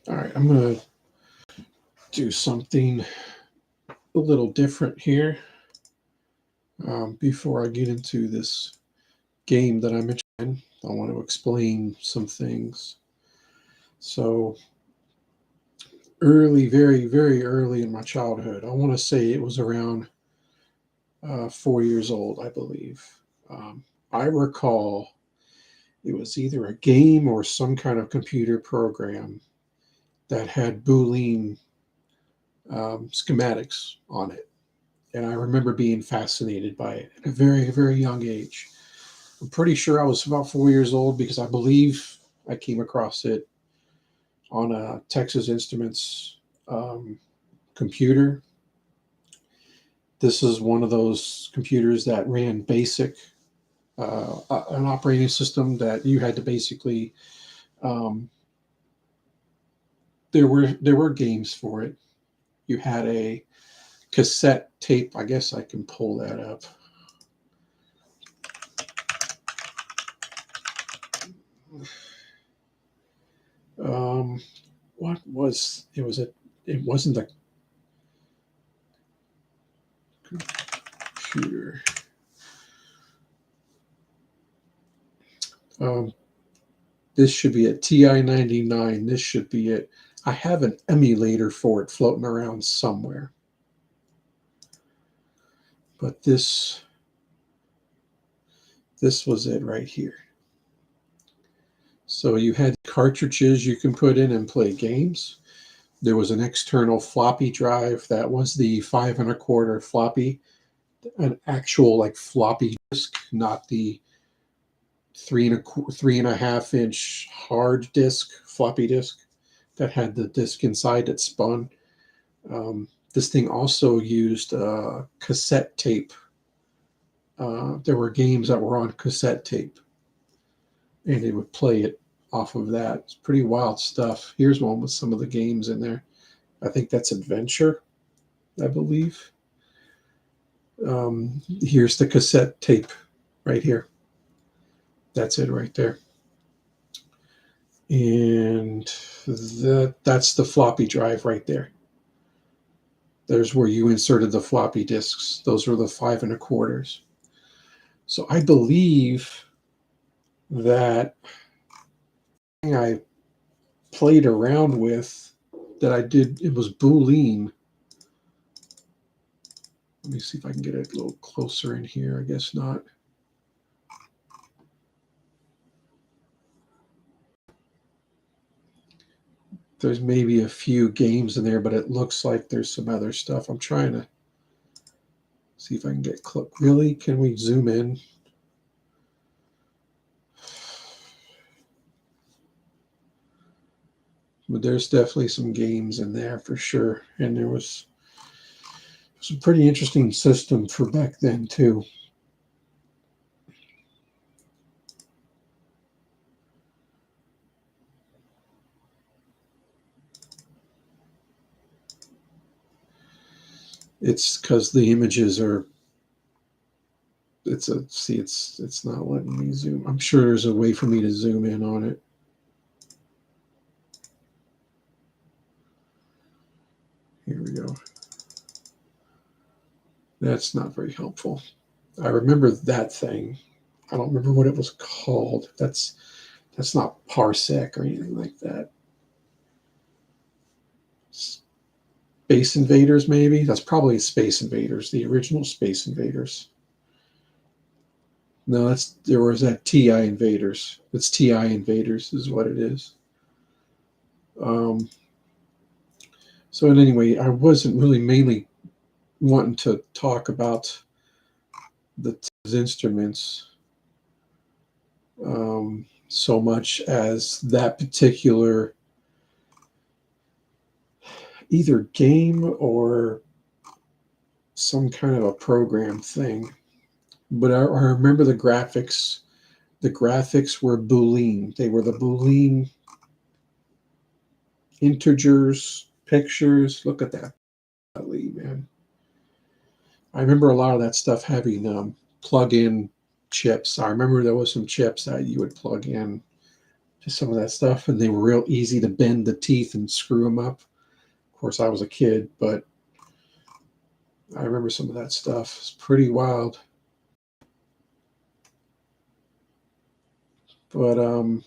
All right, I'm going to do something a little different here before I get into this game that I'm interested in. I want to explain some things. So early, very, very early in my childhood, I want to say it was around 4 years old, I believe. Um, I recall it was either a game or some kind of computer program that had boolean schematics on it. And I remember being fascinated by it at a very, very young age. I'm pretty sure I was about 4 years old because I believe I came across it on a Texas Instruments computer. This is one of those computers that ran BASIC, an operating system that you had to basically. Um, there were games for it. You had a cassette tape. I guess I can pull that up. Um, what was it? Was it? It wasn't a computer. Um, this should be a TI-99. This should be it. I have an emulator for it floating around somewhere. But this was it right here. So you had cartridges you can put in and play games. There was an external floppy drive that was the 5 1/4 floppy, an actual like floppy disk, not the 3.5 inch hard disk floppy disk that had the disk inside that spun. This thing also used cassette tape. There were games that were on cassette tape, and they would play it off of that. It's pretty wild stuff. Here's one with some of the games in there. I think that's Adventure, I believe. Here's the cassette tape right here. That's it right there. And that's the floppy drive right there. There's where you inserted the floppy disks. Those were the 5 1/4s. So I believe that I played around with that I did, it was boolean. Let me see if I can get it a little closer in here. I guess not. There's maybe a few games in there, but it looks like there's some other stuff. I'm trying to see if I can get close. Really? Can we zoom in? But there's definitely some games in there for sure. And there was some pretty interesting system for back then too. It's because the images are. It's not letting me zoom. I'm sure there's a way for me to zoom in on it. Here we go. That's not very helpful. I remember that thing. I don't remember what it was called. That's not Parsec or anything like that. Space Invaders, maybe? That's probably Space Invaders, the original Space Invaders. No, there was that TI Invaders. It's TI Invaders is what it is. So anyway, I wasn't really mainly wanting to talk about the instruments so much as that particular either game or some kind of a program thing. But I remember the graphics. The graphics were Boolean. They were the Boolean integers, pictures. Look at that, man. I remember a lot of that stuff having plug-in chips. I remember there was some chips that you would plug in some of that stuff, and they were real easy to bend the teeth and screw them up. Of course, I was a kid, but I remember some of that stuff. It's pretty wild. But and,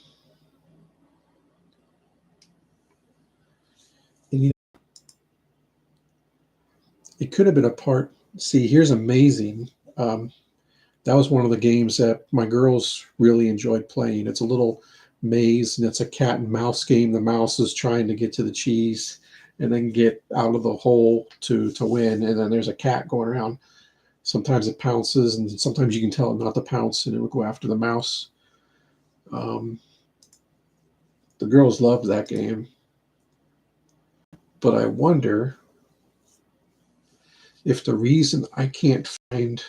it could have been a part. See, here's amazing. Um, that was one of the games that my girls really enjoyed playing. It's a little maze, and it's a cat and mouse game. The mouse is trying to get to the cheese and then get out of the hole to win. And then there's a cat going around. Sometimes it pounces, and sometimes you can tell it not to pounce, and it will go after the mouse. Um, the girls loved that game, but I wonder if the reason I can't find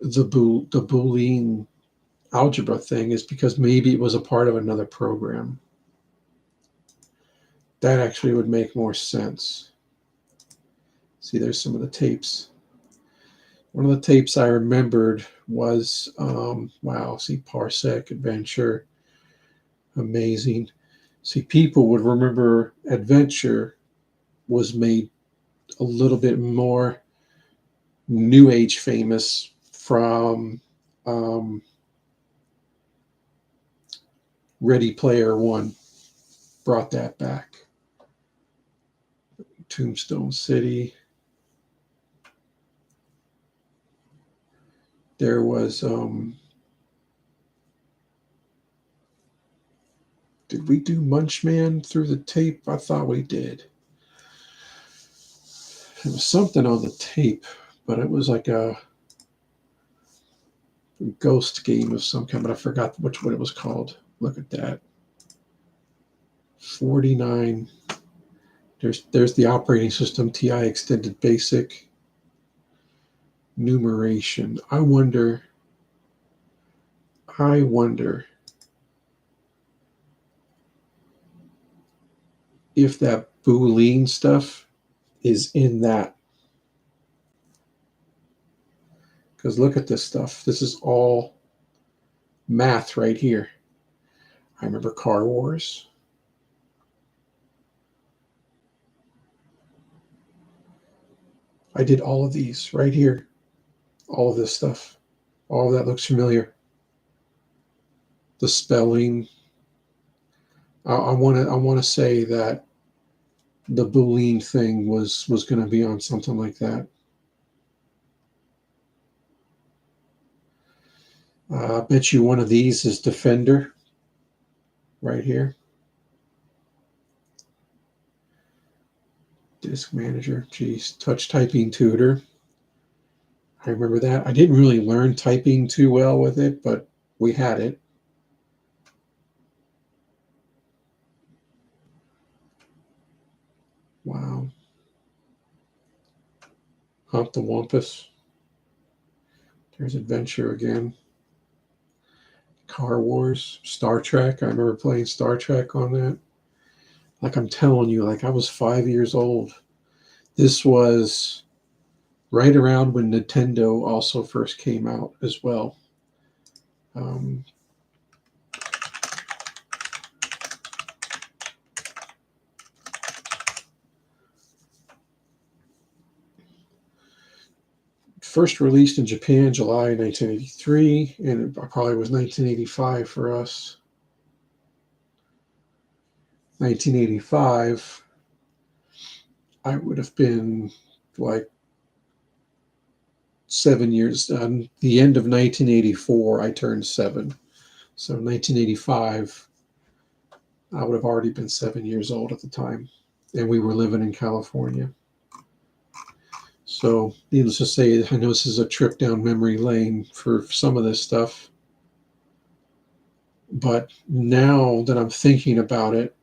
the boolean algebra thing is because maybe it was a part of another program. That actually would make more sense. See, there's some of the tapes. One of the tapes I remembered was, wow, see, Parsec, Adventure, amazing. See, people would remember Adventure was made a little bit more new age famous from Ready Player One. Brought that back. Tombstone City. There was did we do Munchman through the tape? I thought we did. There was something on the tape, but it was like a ghost game of some kind, but I forgot what it was called. Look at that. 49. There's the operating system, TI Extended Basic. Numeration. I wonder if that Boolean stuff is in that. Because look at this stuff. This is all math right here. I remember Car Wars. I did all of these right here. All of this stuff. All of that looks familiar. The spelling. I want to say that the Boolean thing was going to be on something like that. I bet you one of these is Defender right here. Disk Manager, geez, Touch Typing Tutor. I remember that. I didn't really learn typing too well with it, but we had it. Wow. Hump the Wampus. There's Adventure again. Car Wars, Star Trek. I remember playing Star Trek on that. Like I'm telling you, like I was 5 years old. This was right around when Nintendo also first came out as well. First released in Japan, July 1983, and it probably was 1985 for us. 1985, I would have been like 7 years. The end of 1984, I turned 7. So 1985, I would have already been 7 years old at the time, and we were living in California. So, needless to say, I know this is a trip down memory lane for some of this stuff. But now that I'm thinking about it,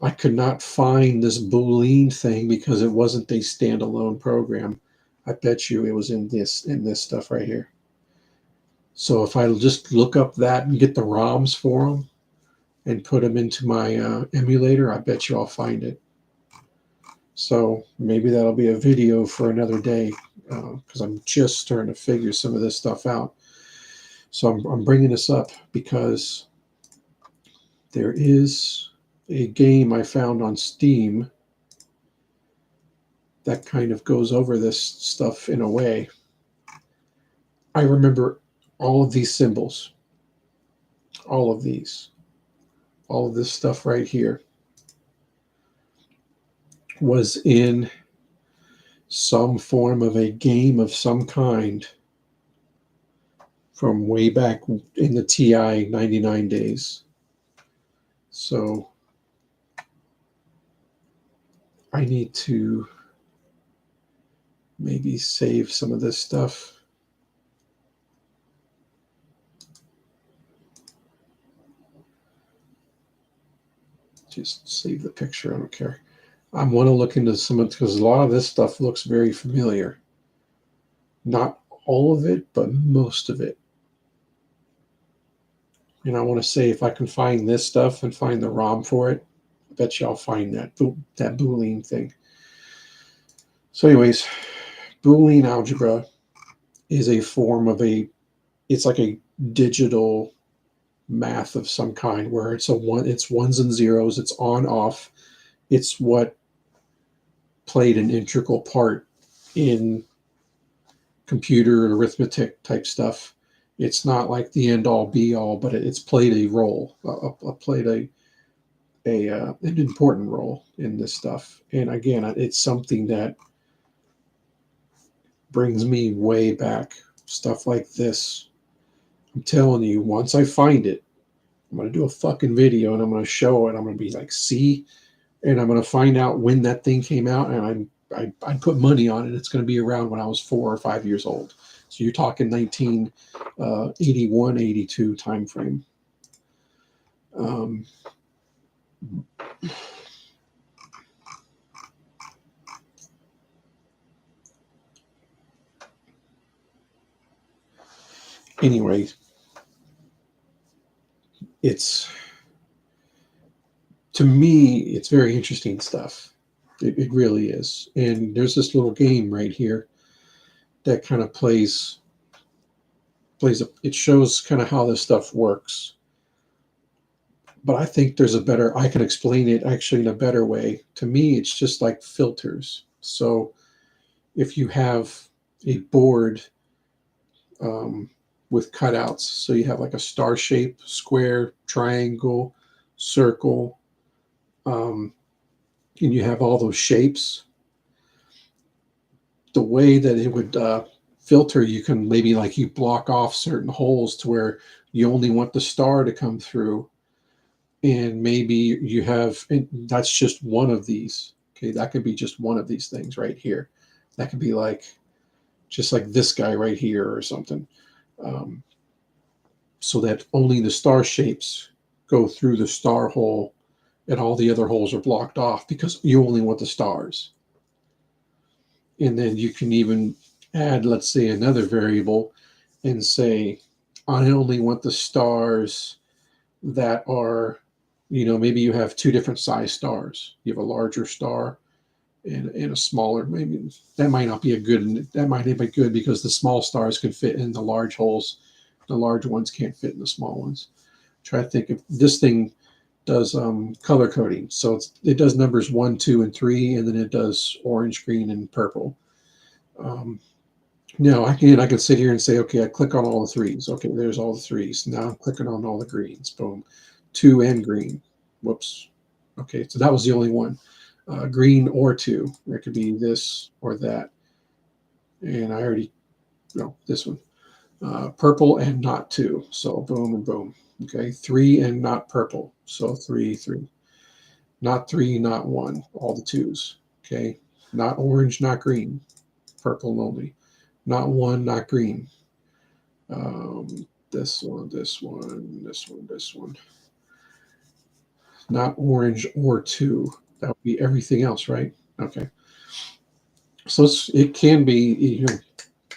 I could not find this Boolean thing because it wasn't a standalone program. I bet you it was in this stuff right here. So if I just look up that and get the ROMs for them and put them into my emulator, I bet you I'll find it. So maybe that'll be a video for another day because I'm just starting to figure some of this stuff out. So I'm bringing this up because There is a game I found on Steam that kind of goes over this stuff in a way. I remember all of these symbols, all of these, all of this stuff right here was in some form of a game of some kind from way back in the TI 99 days. So I need to maybe save some of this stuff. Just save the picture. I don't care. I want to look into some of, because a lot of this stuff looks very familiar. Not all of it, but most of it. And I want to say if I can find this stuff and find the ROM for it, I bet you I'll find that boolean thing. So anyways, boolean algebra is a form of it's like a digital math of some kind where it's ones and zeros, it's on off. It's what played an integral part in computer and arithmetic type stuff. It's not like the end all be all, but it's played a role, played an important role in this stuff. And again, it's something that brings me way back. Stuff like this. I'm telling you, once I find it, I'm going to do a fucking video and I'm going to show it. I'm going to be like, see, and I'm going to find out when that thing came out. And I put money on it. It's going to be around when I was 4 or 5 years old. So you're talking 1981, 82 time frame. Anyway, to me, it's very interesting stuff. It really is. And there's this little game right here that kind of it shows kind of how this stuff works. But I think I can explain it actually in a better way. To me, it's just like filters. So if you have a board with cutouts, so you have like a star shape, square, triangle, circle, and you have all those shapes, the way that it would filter, you can maybe like you block off certain holes to where you only want the star to come through. And maybe you have, and that's just one of these. Okay, that could be just one of these things right here. That could be like, just like this guy right here or something. So that only the star shapes go through the star hole and all the other holes are blocked off because you only want the stars. And then you can even add, let's say, another variable and say, I only want the stars that are, maybe you have two different size stars. You have a larger star and a smaller, maybe that might not be that might be good because the small stars can fit in the large holes. The large ones can't fit in the small ones. Try to think if this thing does color coding. So it does numbers 1, 2, and 3, and then it does orange, green, and purple. Now I can sit here and say, okay, I click on all the threes. Okay, there's all the threes. Now I'm clicking on all the greens. Boom. 2 and green. Whoops. Okay, so that was the only one. Green or 2. There could be this or that. And this one. Purple and not 2. So boom and boom. Okay, 3 and not purple. So 3, 3. Not 3, not 1. All the 2s. Okay, not orange, not green. Purple only. Not 1, not green. This one, this one, this one, this one. Not orange or 2. That would be everything else, right? Okay. So it can be,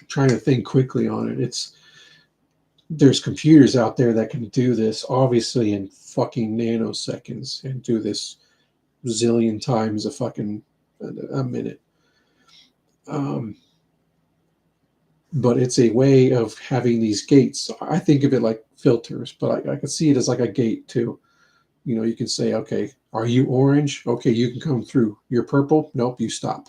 trying to think quickly on it. There's computers out there that can do this, obviously in fucking nanoseconds, and do this zillion times a minute. But it's a way of having these gates. I think of it like filters, but I can see it as like a gate too. You can say, okay, are you orange? Okay, you can come through. You're purple? Nope, you stop.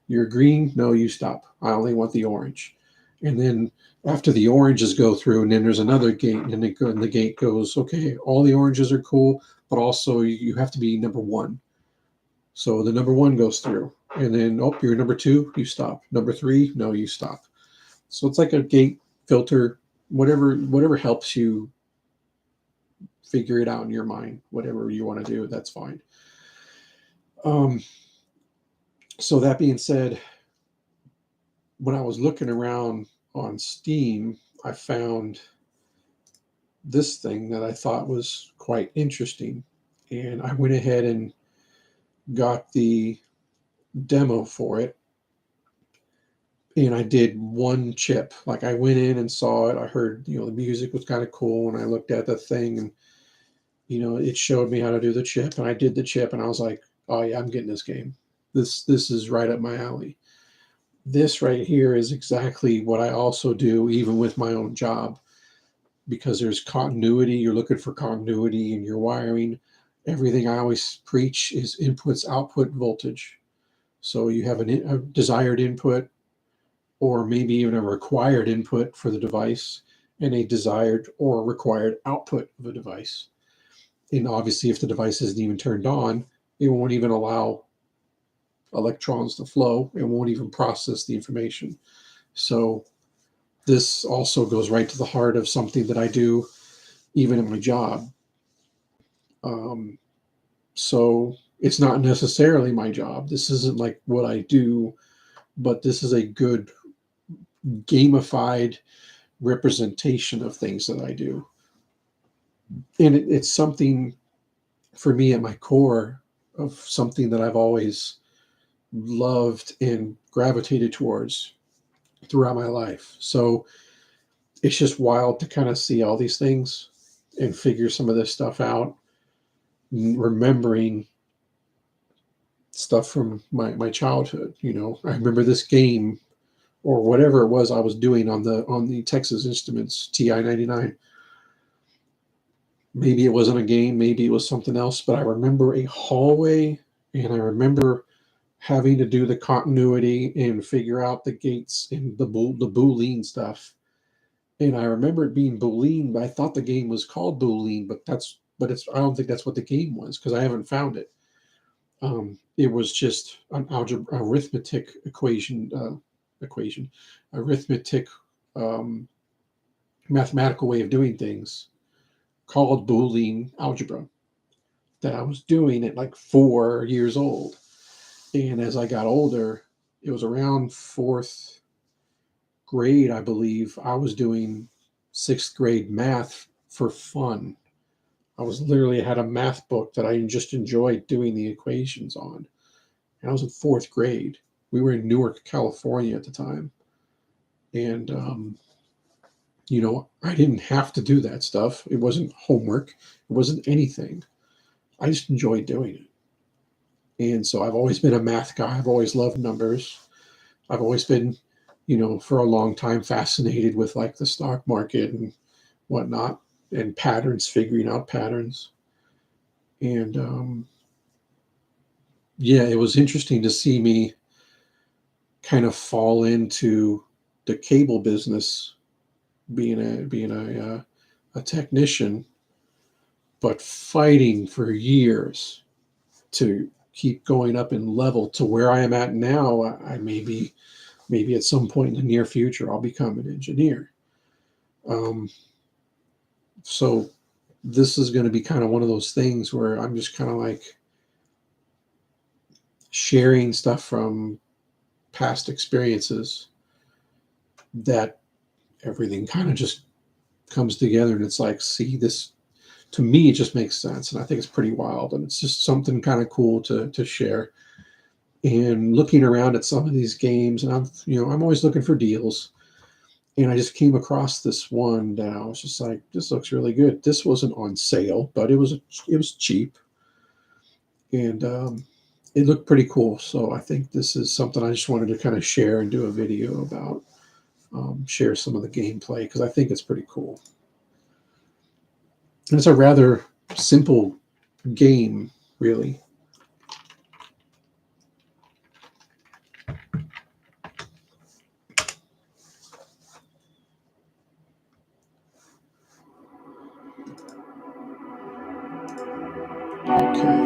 You're green? No, you stop. I only want the orange. And then after the oranges go through, and then there's another gate, and the gate goes, okay, all the oranges are cool, but also you have to be number one. So the number one goes through, and then, oh, you're number two, you stop. Number three, no, you stop. So it's like a gate filter, whatever helps you figure it out in your mind. Whatever you want to do, that's fine. Um, so that being said, when I was looking around on Steam, I found this thing that I thought was quite interesting. And I went ahead and got the demo for it. And I did one chip. Like I went in and saw it. I heard, the music was kind of cool. And I looked at the thing and, it showed me how to do the chip. And I did the chip and I was like, oh yeah, I'm getting this game. This is right up my alley. This right here is exactly what I also do, even with my own job, because there's continuity. You're looking for continuity in your wiring. Everything I always preach is inputs, output voltage. So you have a desired input, or maybe even a required input for the device, and a desired or required output of a device. And obviously, if the device isn't even turned on, it won't even allow electrons to flow. It won't even process the information. So this also goes right to the heart of something that I do even in my job. Um, so it's not necessarily my job. This isn't like what I do, but this is a good gamified representation of things that I do. And it's something for me at my core of something that I've always loved and gravitated towards throughout my life. So it's just wild to kind of see all these things and figure some of this stuff out, remembering stuff from my childhood. I remember this game or whatever it was I was doing on the Texas Instruments TI-99. Maybe it wasn't a game, maybe it was something else, but I remember a hallway, and I remember having to do the continuity and figure out the gates and the boolean stuff. And I remember it being boolean, but I thought the game was called boolean, but I don't think that's what the game was, because I haven't found it. It was just an arithmetic arithmetic um, mathematical way of doing things called boolean algebra that I was doing at like 4 years old. And as I got older, it was around fourth grade, I believe, I was doing sixth grade math for fun. I was literally had a math book that I just enjoyed doing the equations on. And I was in fourth grade. We were in Newark, California at the time. And, I didn't have to do that stuff. It wasn't homework. It wasn't anything. I just enjoyed doing it. And so I've always been a math guy. I've always loved numbers. I've always been, for a long time fascinated with like the stock market and whatnot, and patterns, figuring out patterns. And yeah, it was interesting to see me kind of fall into the cable business, being a technician, but fighting for years to keep going up in level to where I am at now. I maybe at some point in the near future I'll become an engineer. So this is going to be kind of one of those things where I'm just kind of like sharing stuff from past experiences that everything kind of just comes together, and it's like, see, this to me it just makes sense, and I think it's pretty wild, and it's just something kind of cool to share. And looking around at some of these games, and I'm always looking for deals, and I just came across this one that I was just like, this looks really good. This wasn't on sale, but it was cheap, and it looked pretty cool. So I think this is something I just wanted to kind of share and do a video about, share some of the gameplay, because I think it's pretty cool. And it's a rather simple game, really. Okay.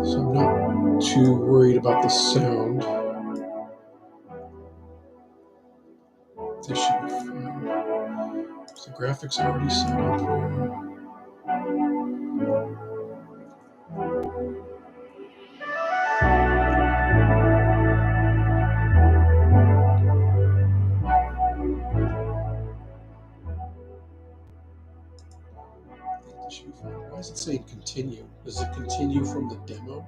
So I'm not too worried about the sound. This should be fine. So the graphics are already set up here. I think this should be fine. Why is it saying continue? Does it continue from the demo?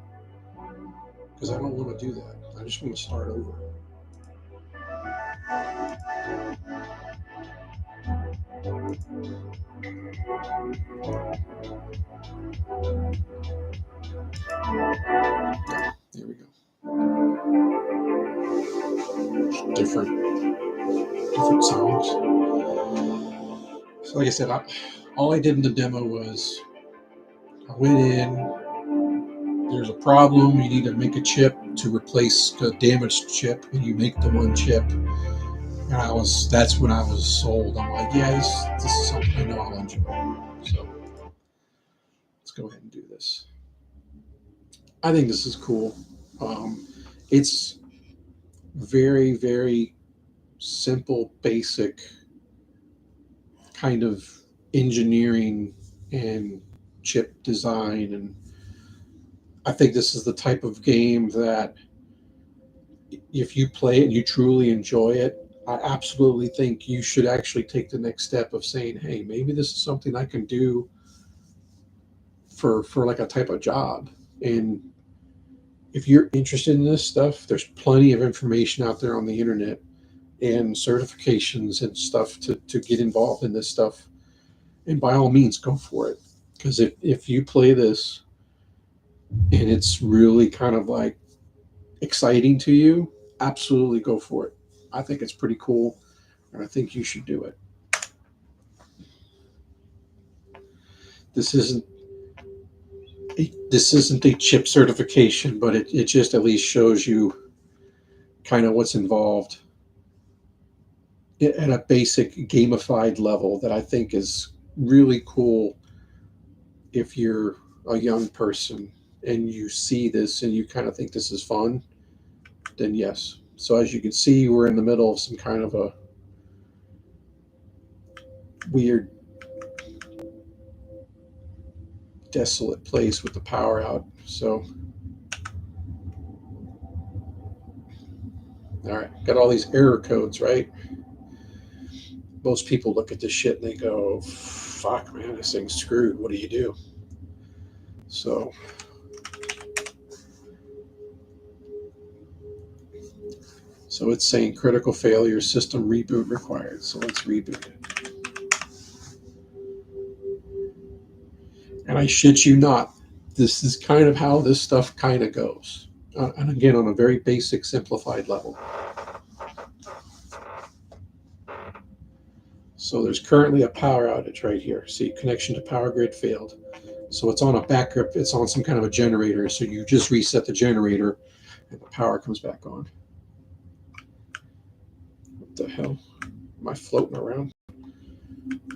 Because I don't want to do that. I just want to start over. There we go. Different sounds. So like I said, all I did in the demo was I went in, there's a problem, you need to make a chip to replace the damaged chip, and you make the one chip. And that's when I was sold. I'm like, yeah, this is something I know I'll enjoy. So let's go ahead and do this. I think this is cool. It's very, very simple, basic kind of engineering and chip design. And I think this is the type of game that if you play it and you truly enjoy it, I absolutely think you should actually take the next step of saying, hey, maybe this is something I can do for like a type of job. And if you're interested in this stuff, there's plenty of information out there on the internet and certifications and stuff to get involved in this stuff. And by all means, go for it. Because if you play this and it's really kind of like exciting to you, absolutely go for it. I think it's pretty cool, and I think you should do it. This isn't this isn't a chip certification, but it just at least shows you kind of what's involved at a basic gamified level that I think is really cool if you're a young person and you see this and you kind of think this is fun, then yes. So as you can see, we're in the middle of some kind of a weird, desolate place with the power out. So, all right, got all these error codes, right? Most people look at this shit and they go, fuck, man, this thing's screwed. What do you do? So, it's saying critical failure, system reboot required. So let's reboot it. And I shit you not, this is kind of how this stuff kind of goes. And again, on a very basic, simplified level. So there's currently a power outage right here. See, connection to power grid failed. So it's on a backup, it's on some kind of a generator. So you just reset the generator and the power comes back on. What the hell? Am I floating around?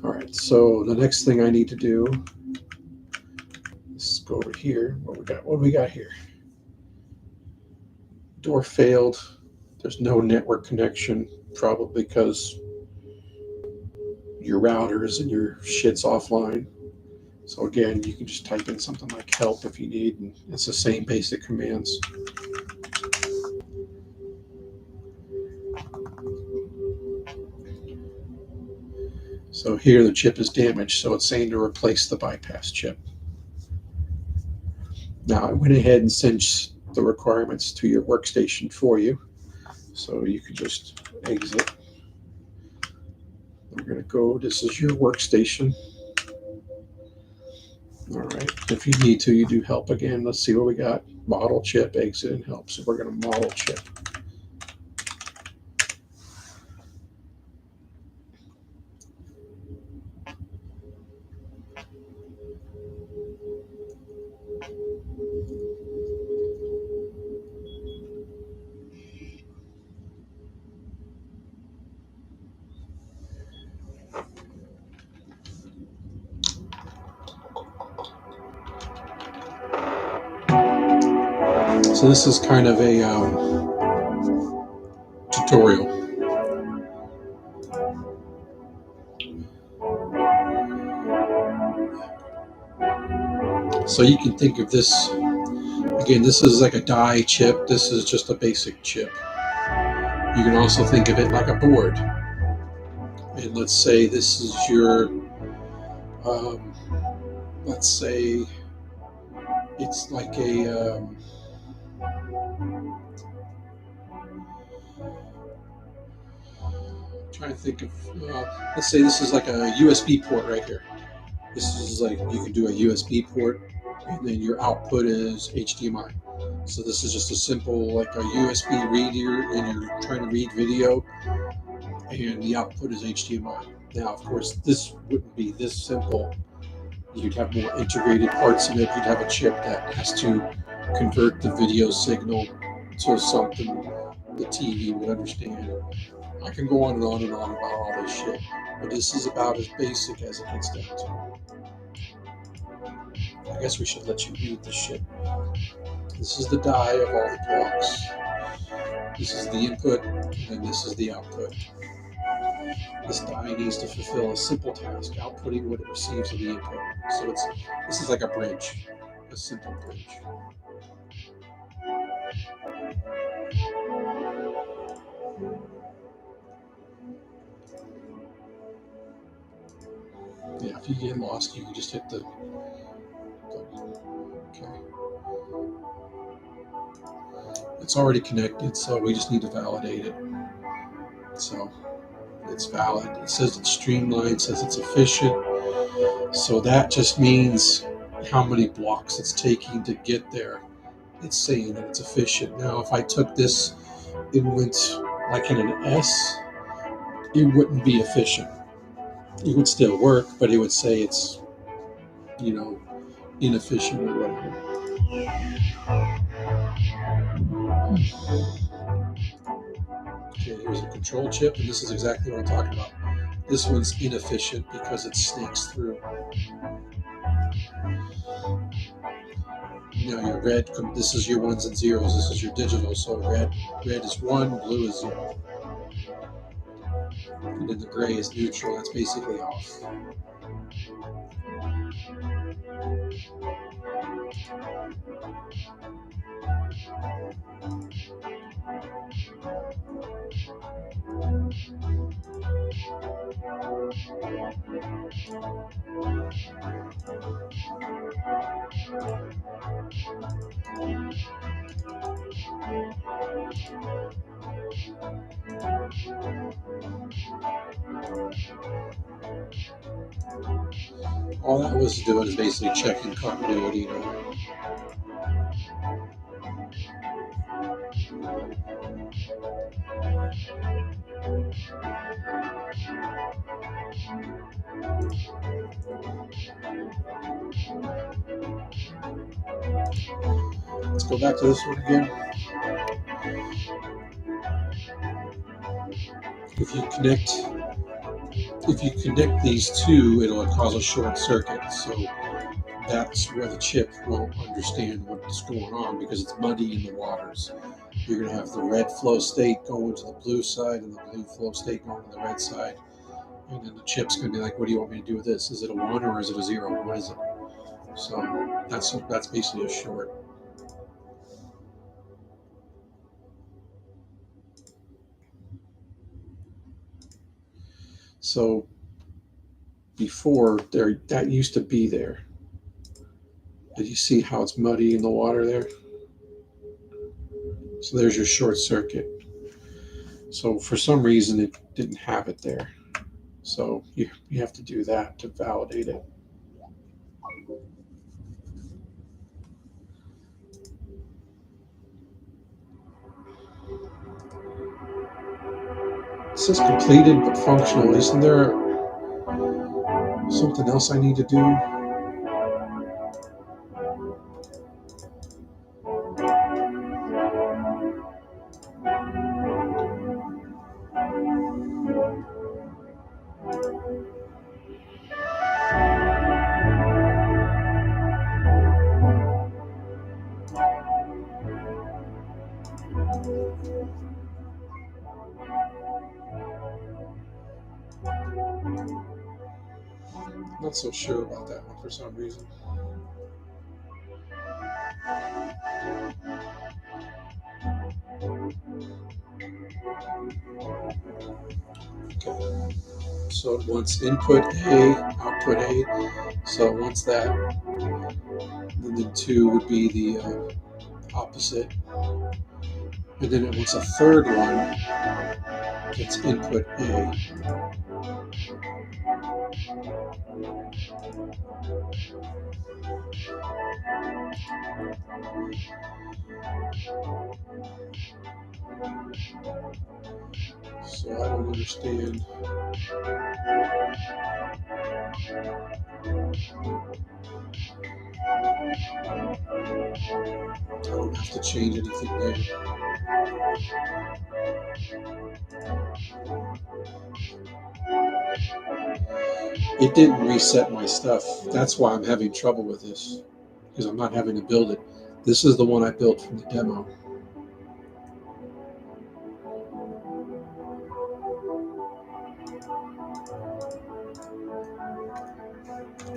All right, so the next thing I need to do is go over here. What do we got here? Door failed. There's no network connection, probably because your routers and your shit's offline. So again, you can just type in something like help if you need, and it's the same basic commands. So here the chip is damaged, so it's saying to replace the bypass chip. Now I went ahead and sent the requirements to your workstation for you. So you can just exit. We're going to go, this is your workstation. All right, if you need to, you do help again. Let's see what we got. Model chip, exit, and help. So we're going to model chip. So this is kind of a tutorial. So you can think of this, again, this is like a die chip. This is just a basic chip. You can also think of it like a board. And let's say this is your, let's say it's like a, trying to think of, let's say this is like a USB port right here. This is like, you can do a USB port, and then your output is HDMI. So this is just a simple, like a USB reader, and you're trying to read video, and the output is HDMI. Now, of course, this wouldn't be this simple. You'd have more integrated parts in it. You'd have a chip that has to convert the video signal to something the TV would understand. I can go on and on and on about all this shit, but this is about as basic as it gets down to. I guess we should let you read this shit. This is the die of all the blocks. This is the input, and this is the output. This die needs to fulfill a simple task, outputting what it receives of the input. So this is like a bridge, a simple bridge. Yeah, if you get lost, you can just hit the okay. It's already connected, so we just need to validate it. So it's valid. It says it's streamlined, says it's efficient. So that just means how many blocks it's taking to get there. It's saying that it's efficient. Now, if I took this and went like in an S, it wouldn't be efficient. It would still work, but it would say it's, inefficient or whatever. Okay, here's a control chip, and this is exactly what I'm talking about. This one's inefficient because it snakes through. Now your red, this is your ones and zeros, this is your digital, so red is 1, blue is 0. And then the gray is neutral, that's basically off. All that was doing is basically checking continuity. Let's go back to this one again. If you connect these two, it'll cause a short circuit. So that's where the chip won't understand what's going on because it's muddy in the waters. You're going to have the red flow state going to the blue side and the blue flow state going to the red side. And then the chip's going to be like, what do you want me to do with this? Is it a 1 or is it a 0? What is it? So that's basically a short. So before there, that used to be there. Did you see how it's muddy in the water there? So there's your short circuit. So for some reason it didn't have it there. So you have to do that to validate it. It says completed but functional. Isn't there something else I need to do? Not so sure about that one for some reason. Okay. So it wants input A, output A. So it wants that. And then 2 would be the opposite. And then it wants a third one that's input A. So I don't understand. I don't have to change anything there. It didn't reset my stuff. That's why I'm having trouble with this, because I'm not having to build it. This is the one I built from the demo.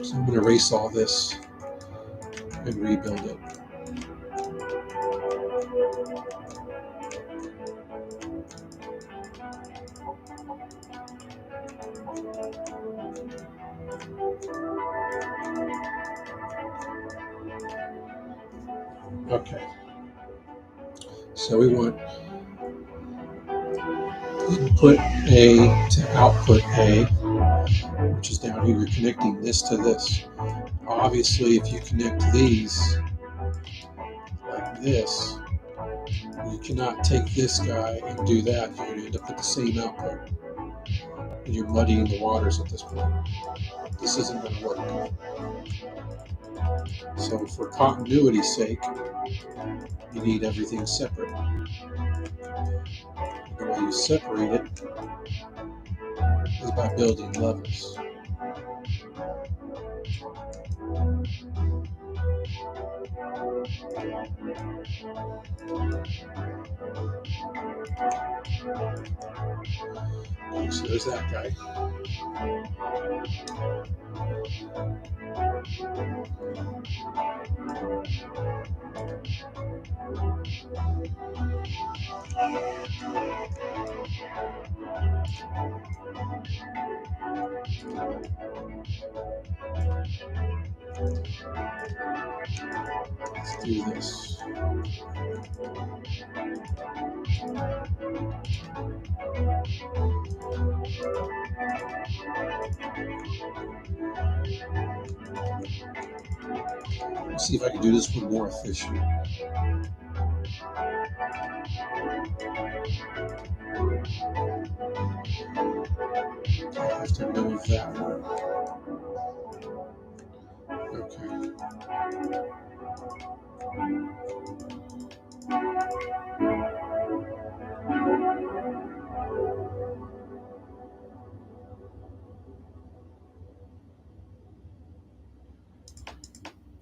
So I'm going to erase all this and rebuild it. Okay. So we want input A to output A, which is down here. You're connecting this to this. Obviously, if you connect these like this, you cannot take this guy and do that. You're going to end up with the same output. And you're muddying the waters at this point. This isn't going to work. So for continuity's sake, you need everything separate. The way you separate it is by building levels. So there's that guy. Let's do this. Let's see if I can do this one more efficient. I have to move that one. Okay.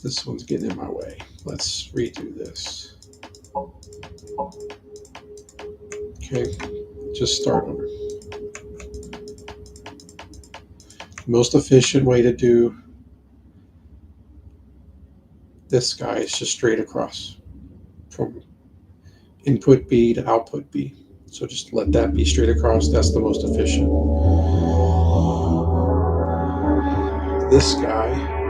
This one's getting in my way. Let's redo this. Okay, just start over. Most efficient way to do this guy is just straight across from input B to output B. So just let that be straight across. That's the most efficient. This guy,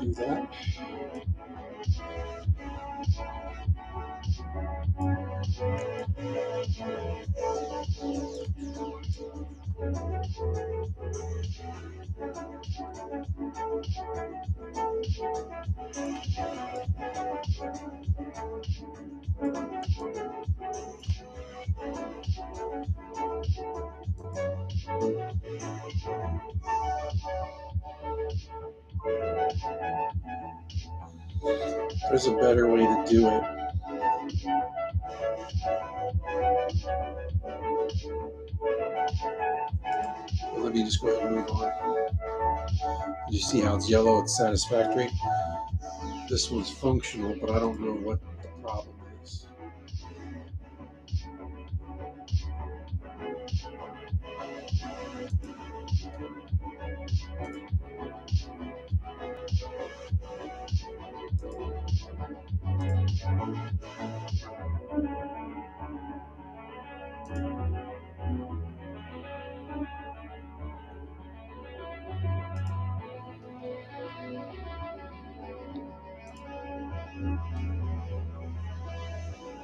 do that. There's a better way to do it. Well, let me just go ahead and move on. You see how it's yellow? It's satisfactory. This one's functional, but I don't know what the problem is.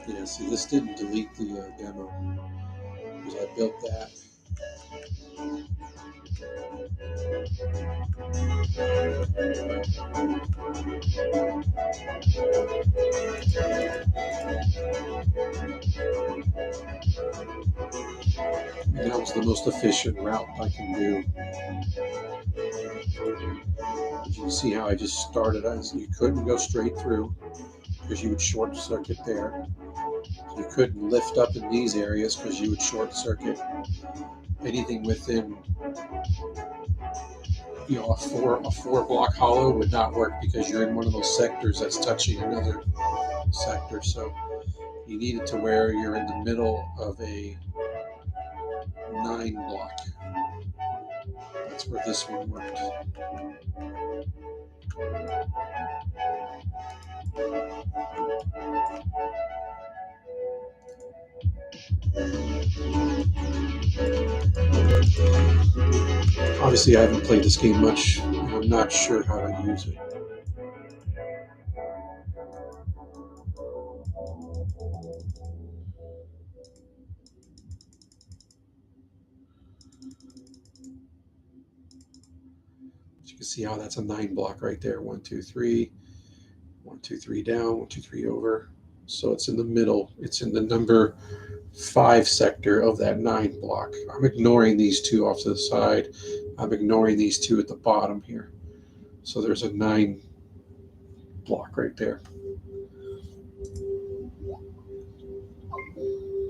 Yeah, see, this didn't delete the demo because I built that. That was the most efficient route I can do. As you can see how I just started as you couldn't go straight through because you would short circuit there. You couldn't lift up in these areas because you would short circuit. Anything within a four block hollow would not work because you're in one of those sectors that's touching another sector. So you need it to where you're in the middle of a 9 block. That's where this one worked. Obviously, I haven't played this game much, and I'm not sure how to use it. You can see how that's a 9 block right there. 1, 2, 3, 1, 2, 3 down, 1, 2, 3 over. So it's in the middle. It's in the number 5 sector of that 9 block. I'm ignoring these two off to the side. I'm ignoring these two at the bottom here. So there's a 9 block right there.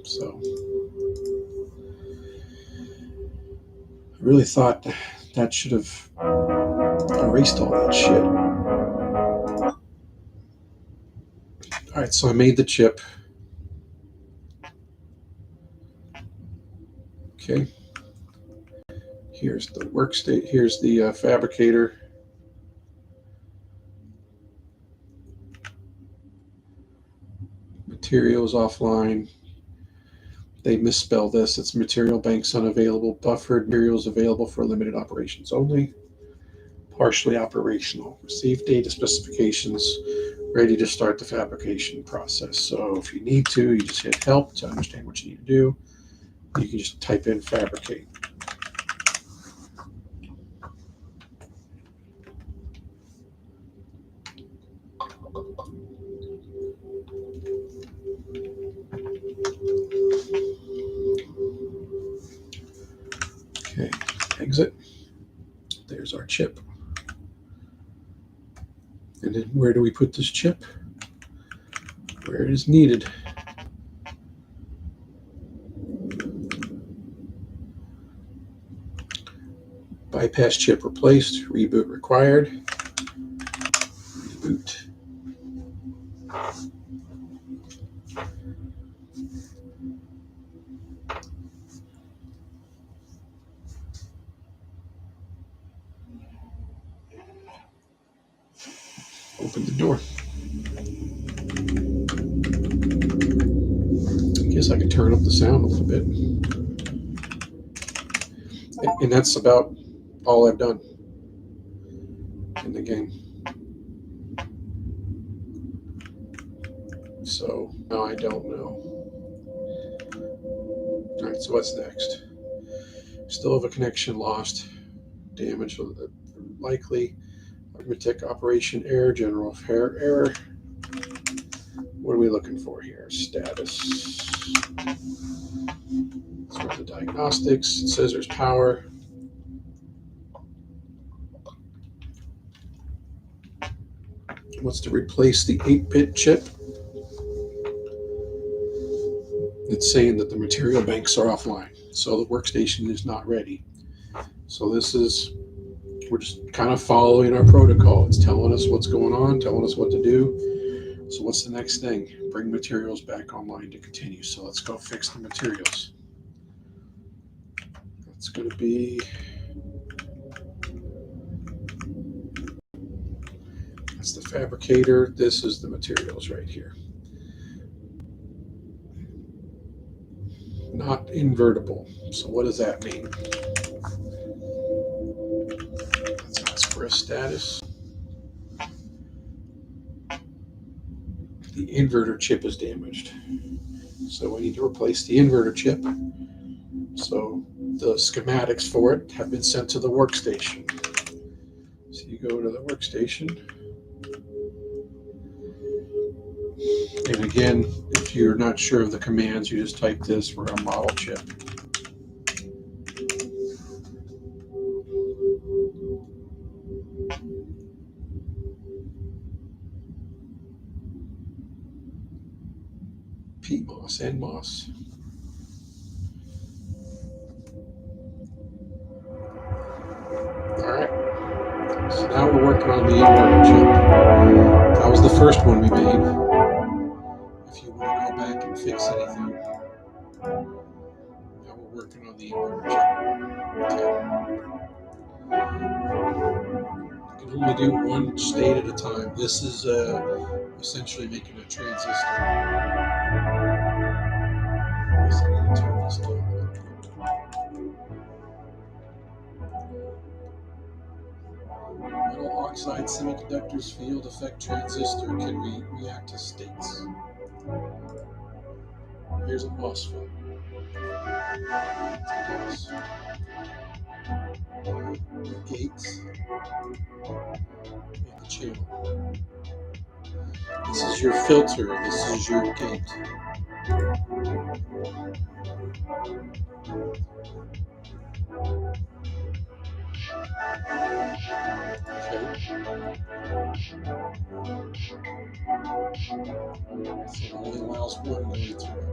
So I really thought that should have erased all that shit. All right, so I made the chip. Okay. Here's the workstation. Here's the fabricator. Materials offline. They misspell this. It's material banks unavailable. Buffered materials available for limited operations only. Partially operational. Receive data specifications. Ready to start the fabrication process. So if you need to, you just hit help to understand what you need to do. You can just type in fabricate. Okay, exit. There's our chip. And then where do we put this chip? Where it is needed. Bypass chip replaced. Reboot required. Reboot. Open the door. I guess I can turn up the sound a little bit. And that's about all I've done in the game. So now I don't know. All right, so what's next? Still have a connection lost. Damage likely. Arithmetic operation error. General error. What are we looking for here? Status. Let's go to diagnostics. It says there's power. Wants to replace the 8-bit chip. it's saying that the material banks are offline, so the workstation is not ready. So we're just kind of following our protocol. It's telling us what's going on, telling us what to do. So what's the next thing? Bring materials back online to continue. So let's go fix the materials. It's going to be, that's the fabricator. This is the materials right here. Not invertible. So what does that mean? Let's ask for a status. The inverter chip is damaged. So we need to replace the inverter chip. So the schematics for it have been sent to the workstation. So you go to the workstation. And again, if you're not sure of the commands, you just type this for a model chip. PMOS, NMOS. All right. So now we're working on the inverter chip. That was the first one we made. If you want to go back and fix anything, now we're working on the inverter chip. Okay. You can only do one state at a time. This is essentially making a transistor. I guess I need to turn this down. Metal oxide semiconductors field effect transistor can react to states. Here's a MOSFET. The gates and the channel. This is your filter. This is your gate. Okay. So it only allows one going through.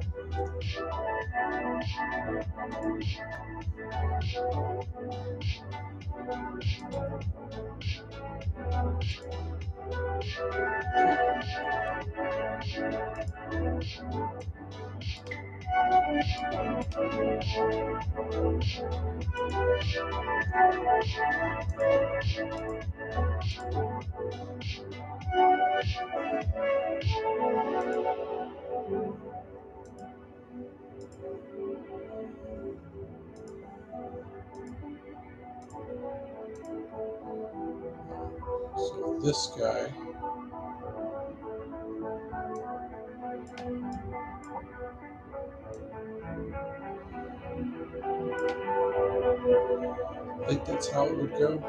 So this guy I think that's how it would go.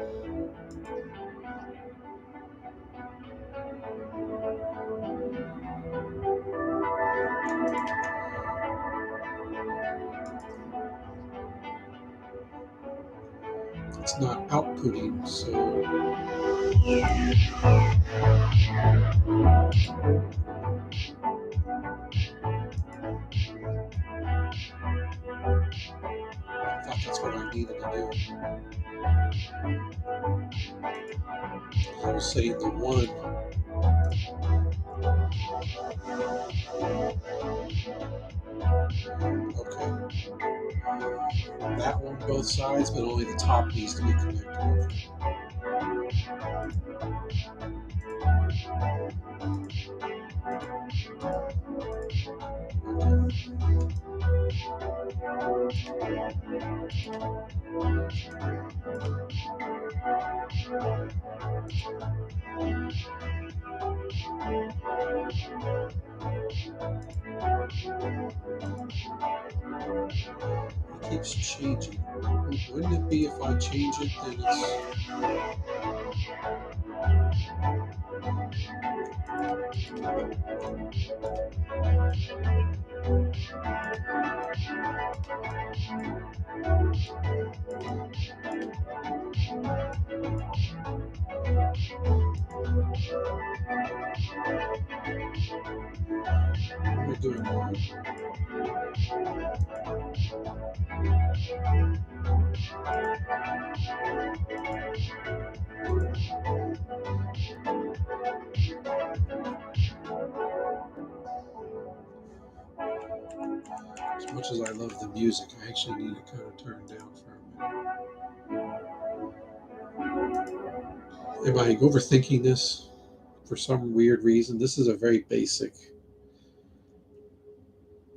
It's not outputting, so I thought that's what I needed to do. I was saying the one. Okay. That one both sides, but only the top needs to be connected. It keeps changing. Wouldn't it be if I change it, then it's... What am I doing wrong? As much as I love the music, I actually need to kind of turn down for a minute. Am I overthinking this for some weird reason? This is a very basic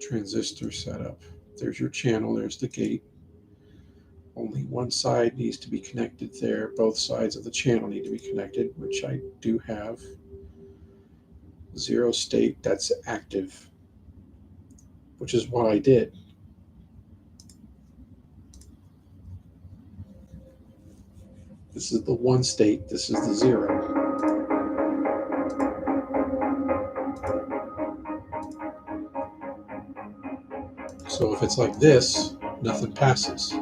transistor setup. There's your channel, there's the gate. Only one side needs to be connected there. Both sides of the channel need to be connected, which I do have. Zero state, that's active, which is what I did. This is the one state, this is the zero. So if it's like this, nothing passes.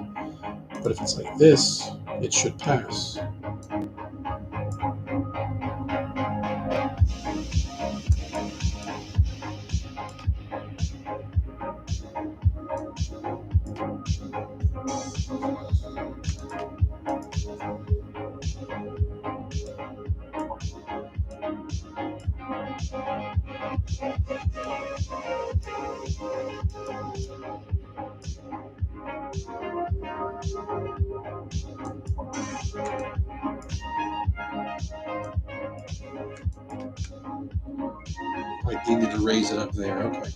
But if it's like this, it should pass. I needed to raise it up there, okay.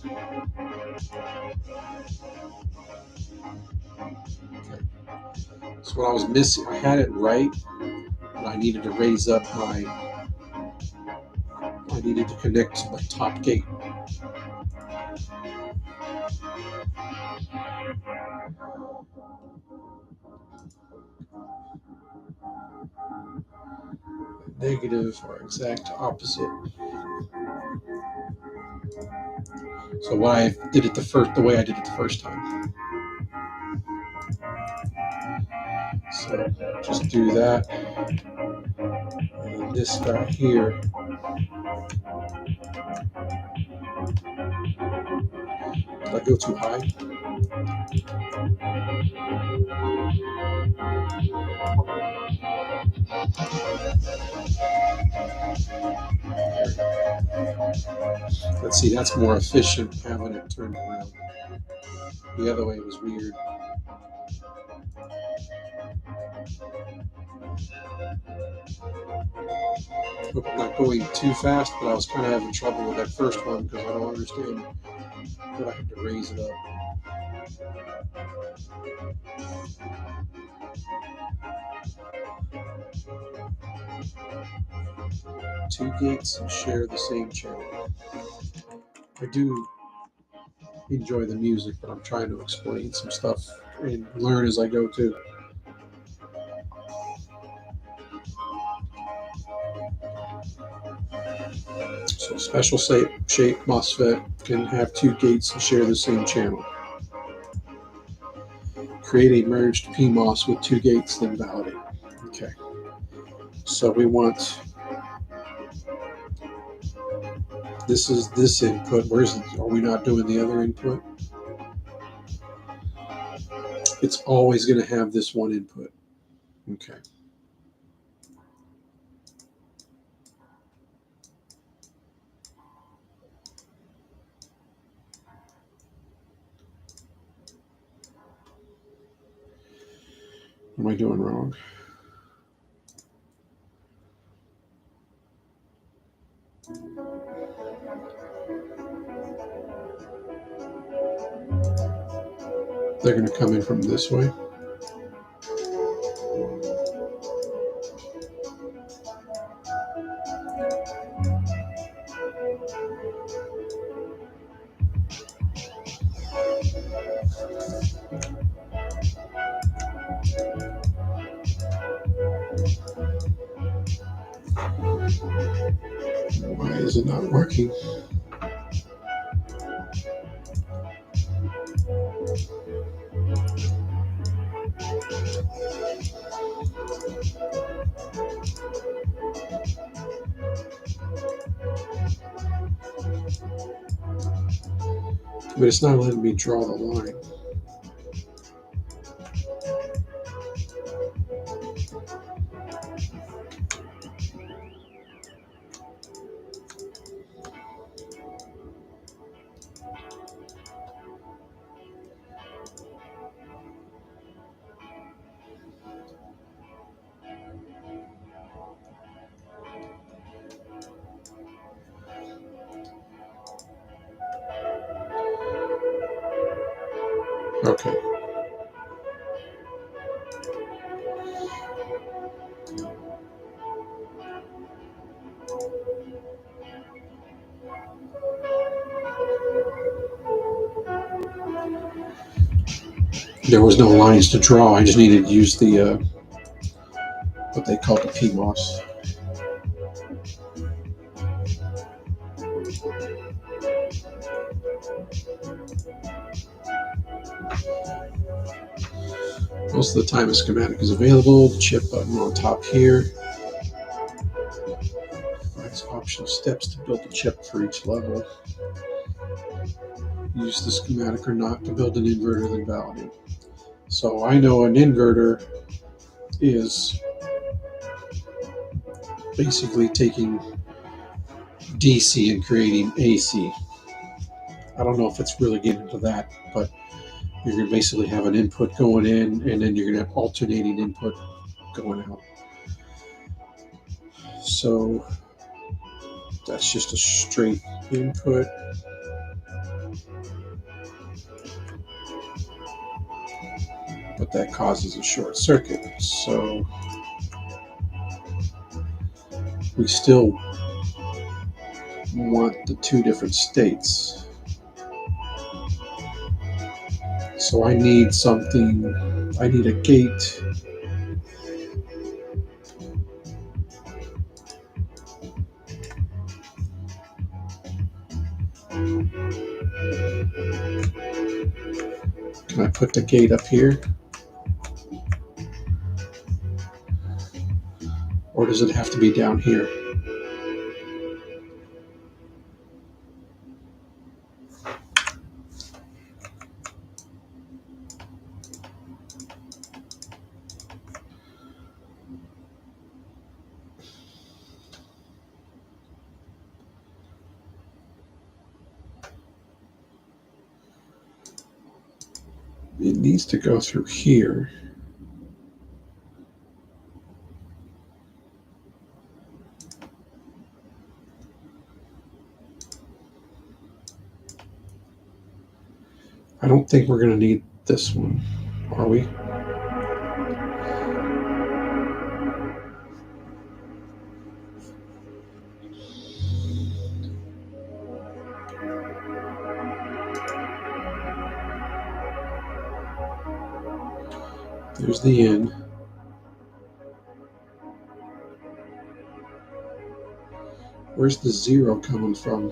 So what I was missing, I had it right, but I needed to raise up I needed to connect to my top gate. Negative are exact opposite. So why I did it the way I did it the first time. So just do that. And then this guy here. Did I go too high? Let's see, that's more efficient having it turned around. The other way was weird. Hope I'm not going too fast, but I was kind of having trouble with that first one because I don't understand that I had to raise it up. Two gates share the same channel. I do enjoy the music, but I'm trying to explain some stuff and learn as I go too. So special shape MOSFET can have two gates and share the same channel. Create a merged PMOS with two gates, then validate. Okay. So we want, this is this input. Are we not doing the other input? It's always going to have this one input. Okay. What am I doing wrong? They're going to come in from this way. Why is it not working? But it's not letting me draw the line. Okay. There was no lines to draw. I just needed to use the what they call the PMOS. Most of the time a schematic is available. The chip button on top here provides optional steps to build the chip for each level. Use the schematic or not to build an inverter, then validate. So I know an inverter is basically taking DC and creating AC. I don't know if it's really getting into that, but you're going to basically have an input going in, and then you're going to have alternating input going out. So that's just a straight input. But that causes a short circuit. So we still want the two different states. So I need something, I need a gate. Can I put the gate up here? Or does it have to be down here? It needs to go through here. I don't think we're going to need this one, are we? There's the in. Where's the 0 coming from?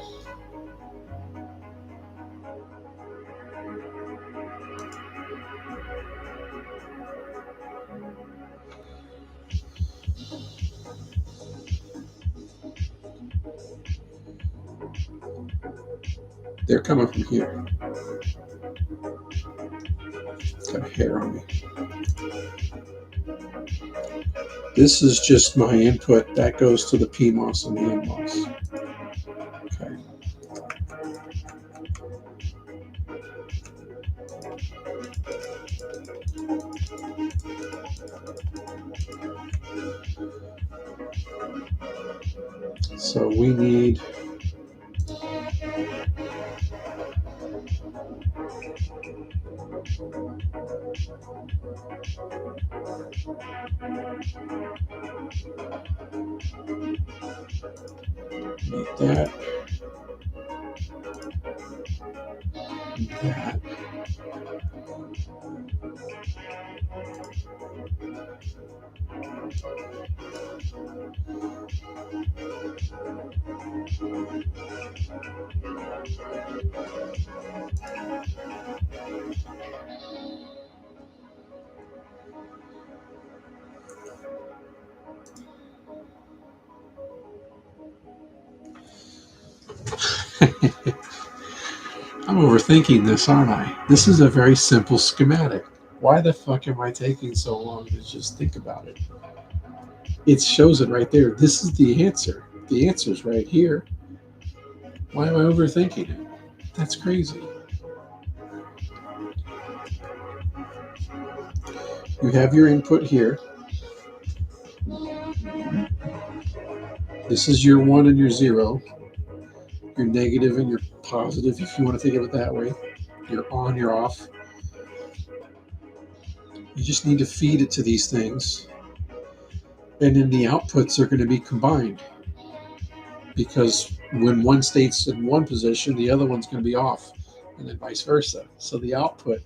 They're coming from here. Got a hair on me. This is just my input. That goes to the PMOS and the NMOS. Okay. So we need that. That. I'm overthinking this, aren't I? This is a very simple schematic. Why the fuck am I taking so long to just think about it? It shows it right there. This is the answer. The answer's right here. Why am I overthinking it? That's crazy. You have your input here. This is your 1 and your 0. Your negative and your positive, if you want to think of it that way. You're on, you're off. You just need to feed it to these things. And then the outputs are going to be combined. Because when one state's in one position, the other one's going to be off. And then vice versa. So the output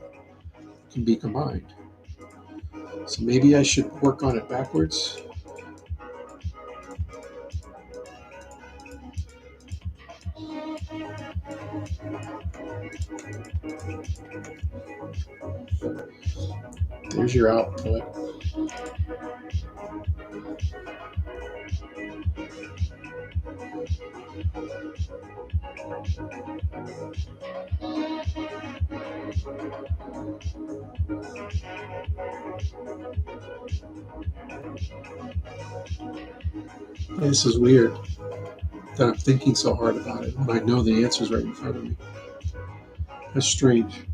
can be combined. So maybe I should work on it backwards. There's your output. This is weird that I'm thinking so hard about it when I know the answer's right in front of me. That's strange.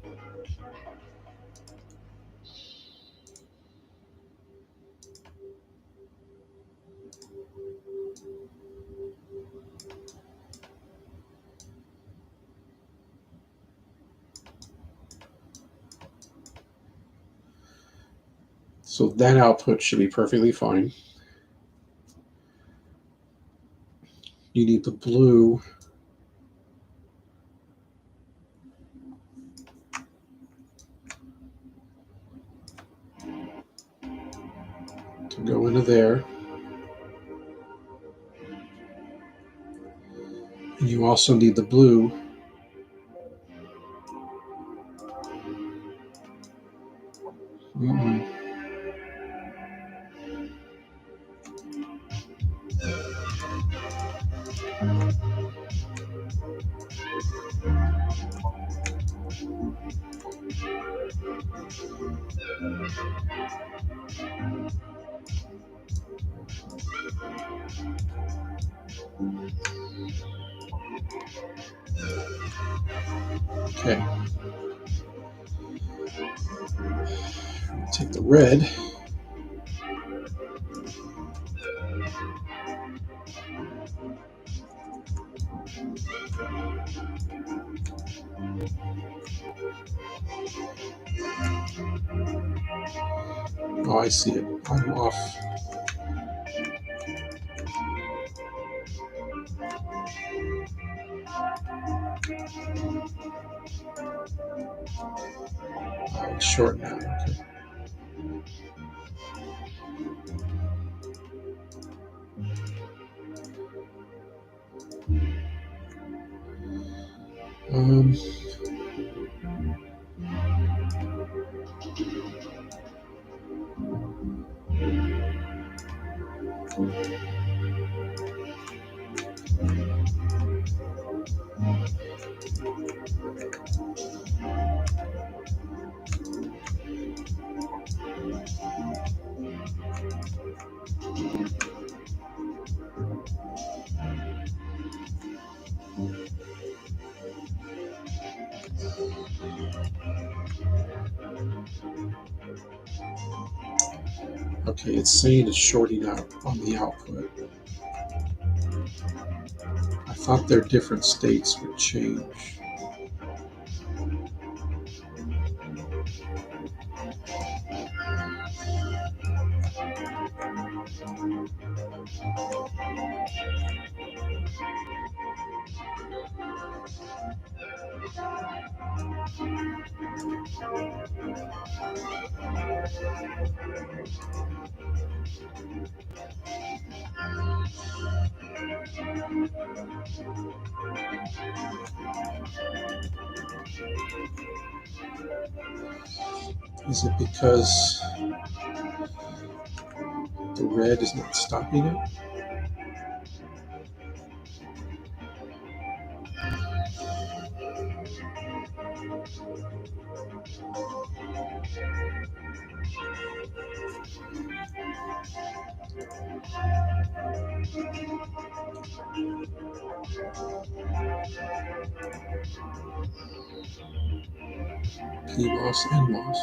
So that output should be perfectly fine. You need the blue to go into there. And you also need the blue Okay. Take the red. Oh, I see it. I'm off. Oh, it's short now. Okay. Um, okay, it's saying it's shorting out on the output. I thought their different states would change. Is it because the red is not stopping it? PMOS, NMOS.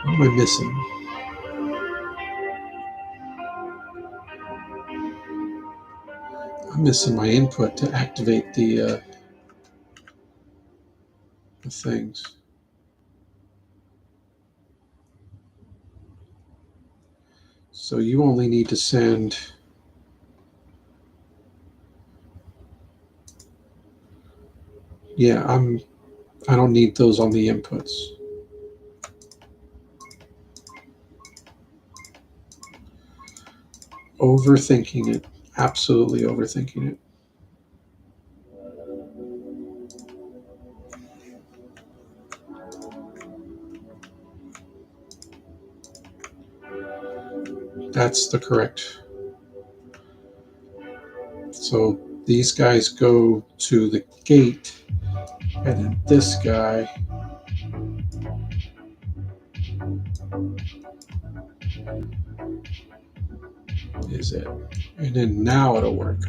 What am I missing? I'm missing my input to activate the things. So you only need to send I don't need those on the inputs. Overthinking it. Absolutely overthinking it. That's the correct. So these guys go to the gate, and then this guy is it. And then now it'll work.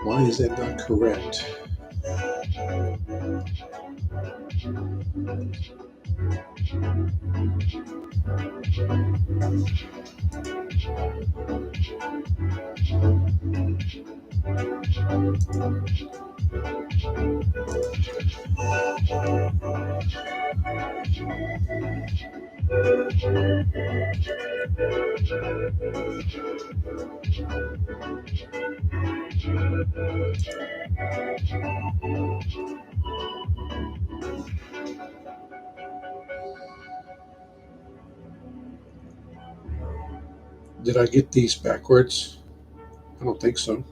Why is that not correct? Did I get these backwards? I don't think so.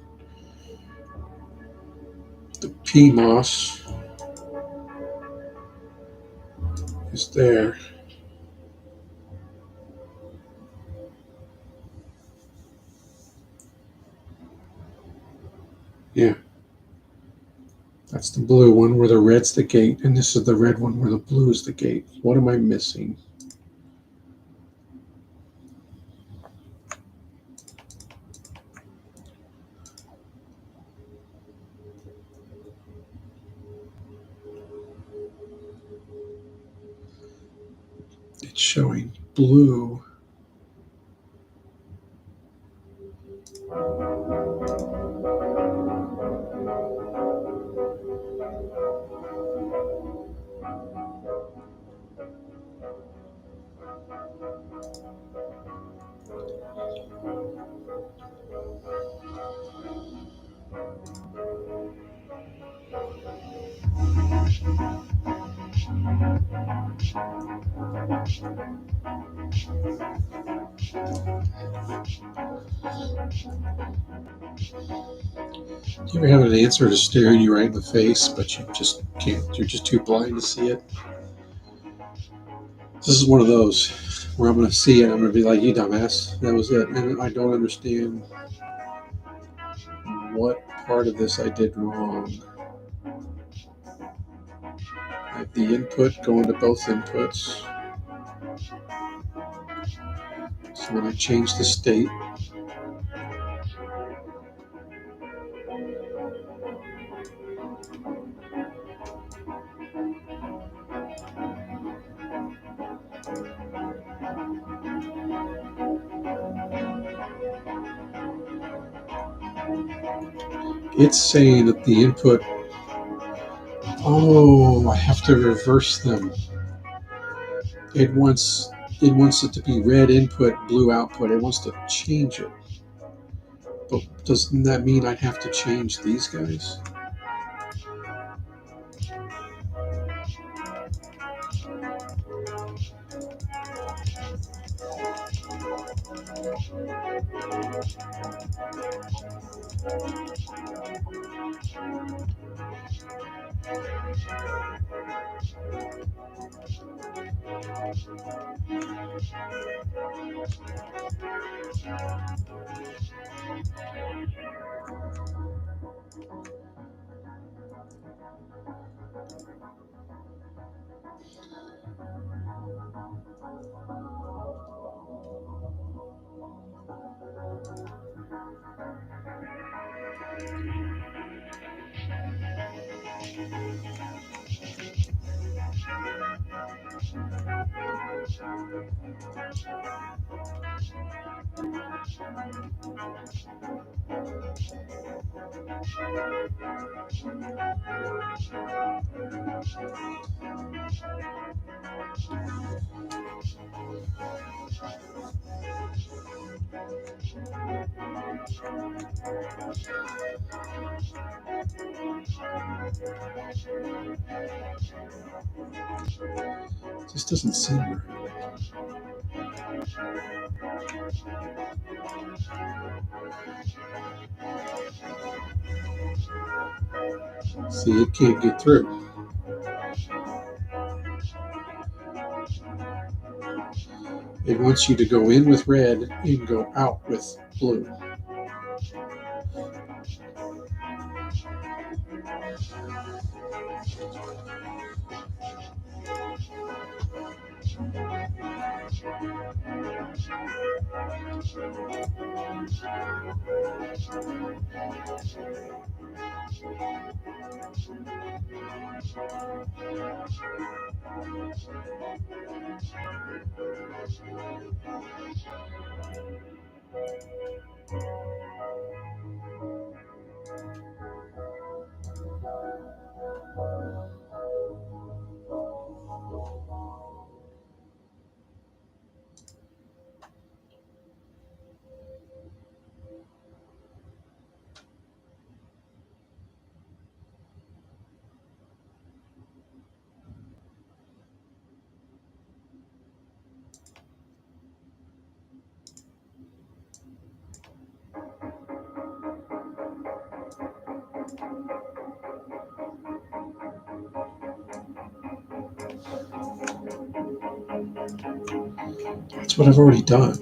The PMOS is there. Yeah. That's the blue one where the red's the gate, and this is the red one where the blue is the gate. What am I missing? showing blue. Do you ever have an answer to staring you right in the face, but you just can't, you're just too blind to see it? This is one of those where I'm going to see it and I'm going to be like, you dumbass, that was it. And I don't understand what part of this I did wrong. I have the input going to both inputs. So when I change the state, it's saying that the input, oh, I have to reverse them. It wants it to be red input, blue output. It wants to change it. But doesn't that mean I'd have to change these guys? This doesn't seem right. See, it can't get through. It wants you to go in with red and go out with blue. That's what I've already done.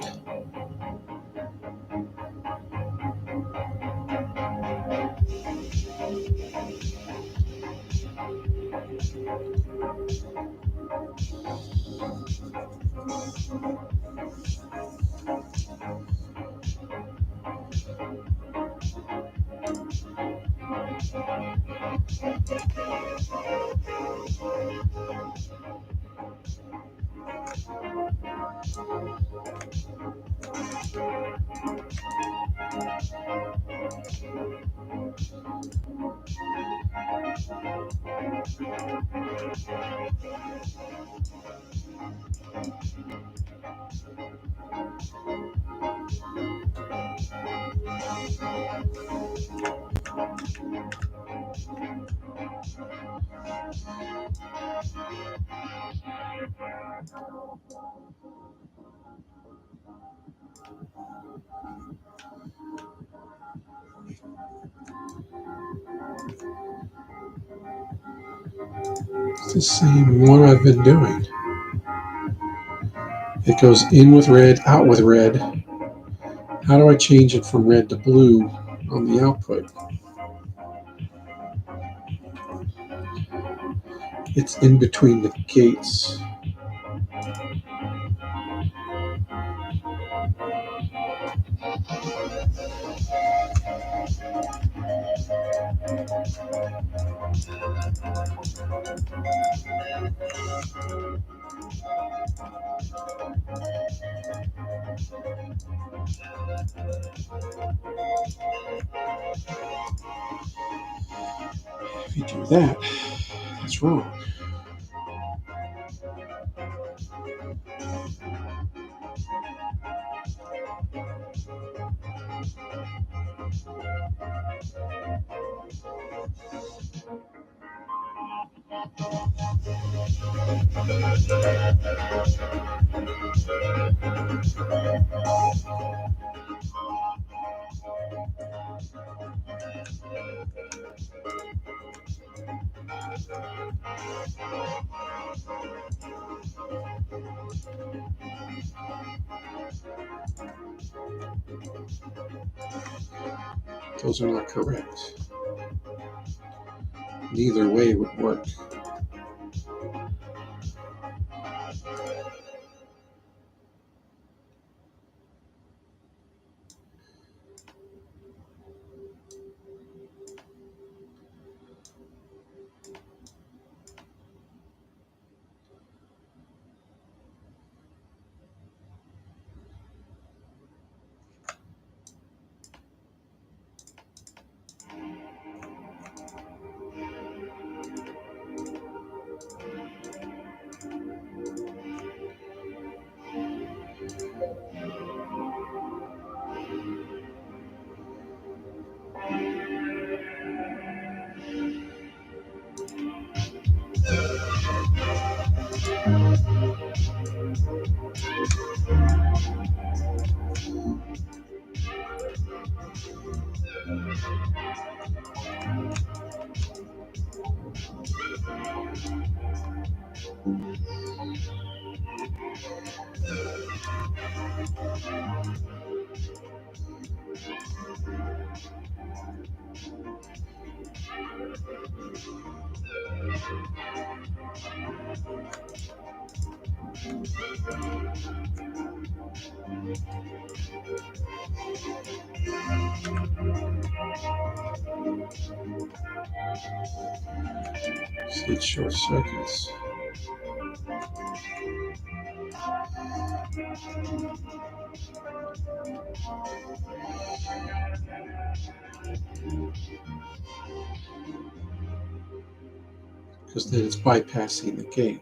It's the same one I've been doing. It goes in with red, out with red. How do I change it from red to blue on the output? It's in between the gates. If you do that, that's wrong. Those are not correct. Neither way would work. See, it short circuits. Because then it's bypassing the gate.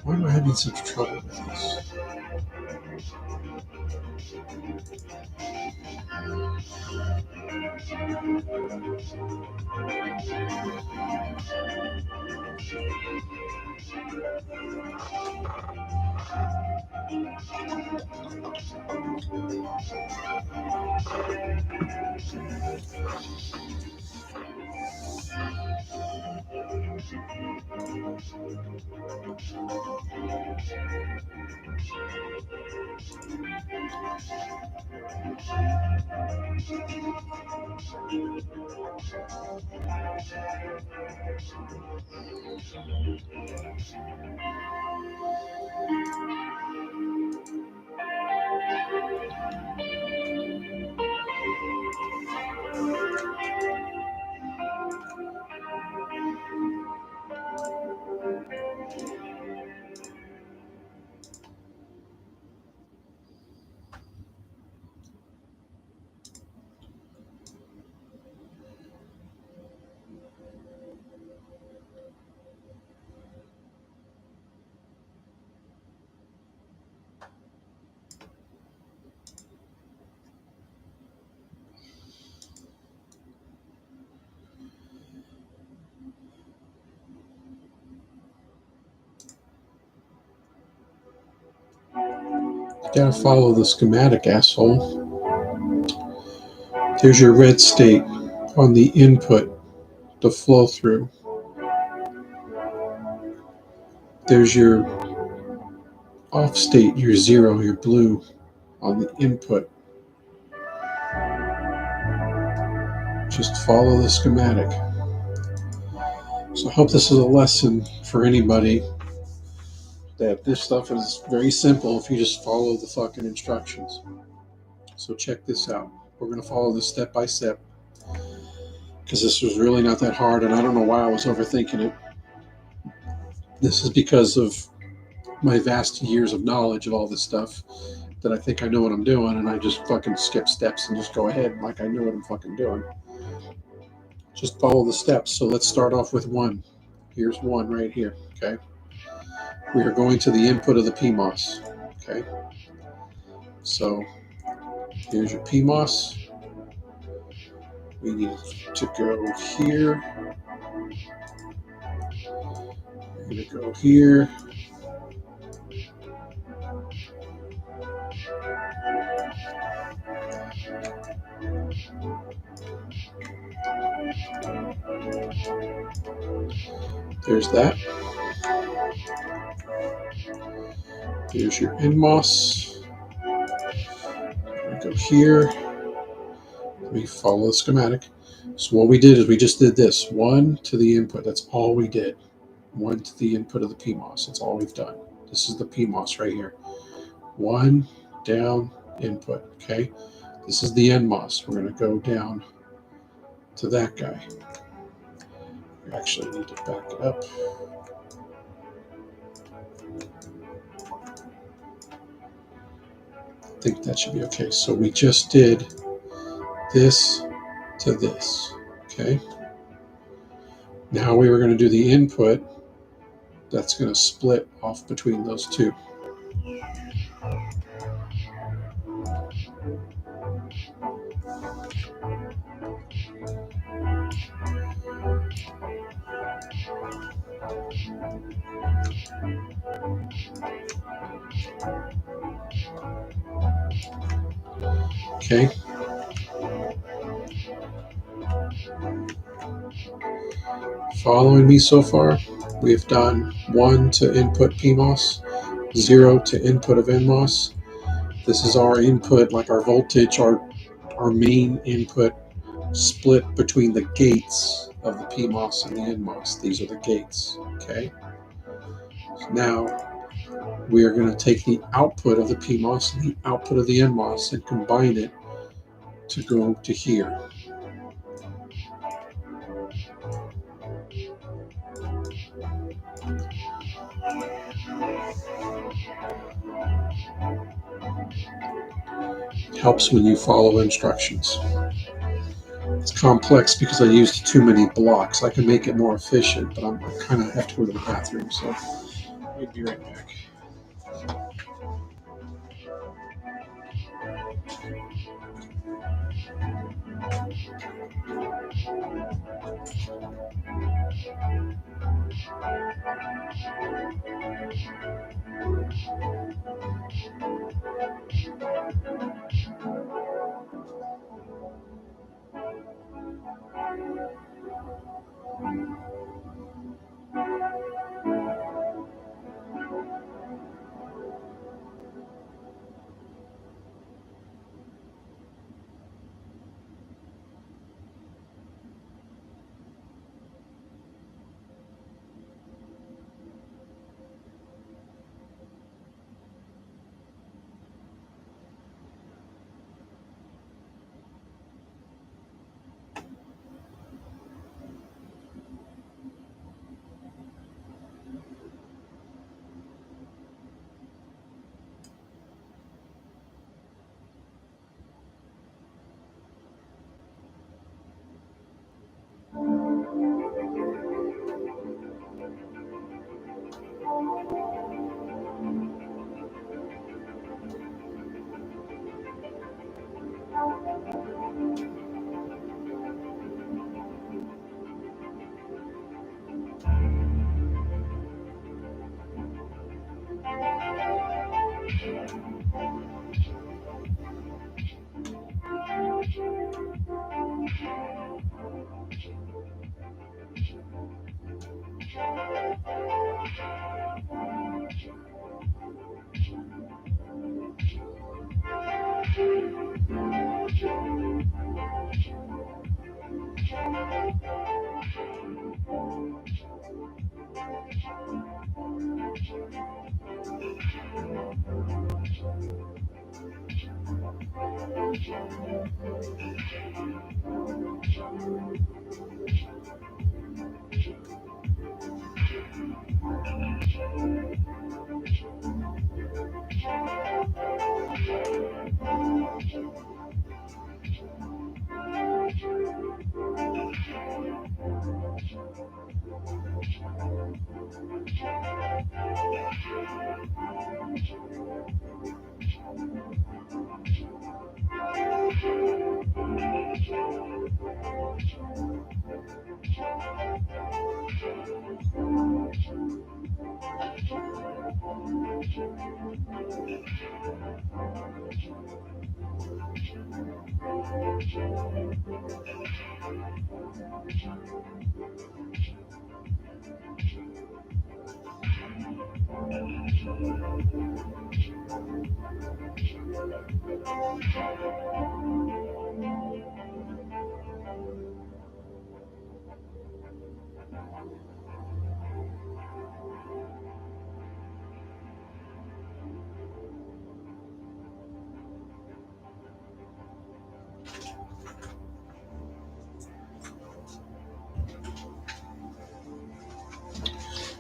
Why am I having such trouble with this? You gotta follow the schematic, asshole. There's your red state on the input, the flow through. There's your off state, your zero, your blue on the input. Just follow the schematic. So I hope this is a lesson for anybody that this stuff is very simple if you just follow the fucking instructions. So check this out. We're going to follow this step by step because this was really not that hard, and I don't know why I was overthinking it. This is because of my vast years of knowledge of all this stuff that I think I know what I'm doing, and I just fucking skip steps and just go ahead like I know what I'm fucking doing. Just follow the steps. So let's start off with 1. Here's 1 right here, okay? We are going to the input of the PMOS, okay? So here's your PMOS. We need to go here. We're going to go here. There's that. Here's your NMOS. We go here. We follow the schematic. So what we did is we just did this. 1 to the input. That's all we did. 1 to the input of the PMOS. That's all we've done. This is the PMOS right here. 1 down input. Okay. This is the NMOS. We're going to go down to that guy. We actually need to back it up. I think that should be okay. So we just did this to this. Okay. Now we were going to do the input. That's going to split off between those two. Okay. Following me so far? We've done 1 to input PMOS, 0 to input of NMOS. This is our input, like our voltage, our main input split between the gates of the PMOS and the NMOS. These are the gates, okay? So now we are going to take the output of the PMOS and the output of the NMOS and combine it to go to here. It helps when you follow instructions. It's complex because I used too many blocks. I can make it more efficient, but I kind of have to go to the bathroom, so we'll be right back.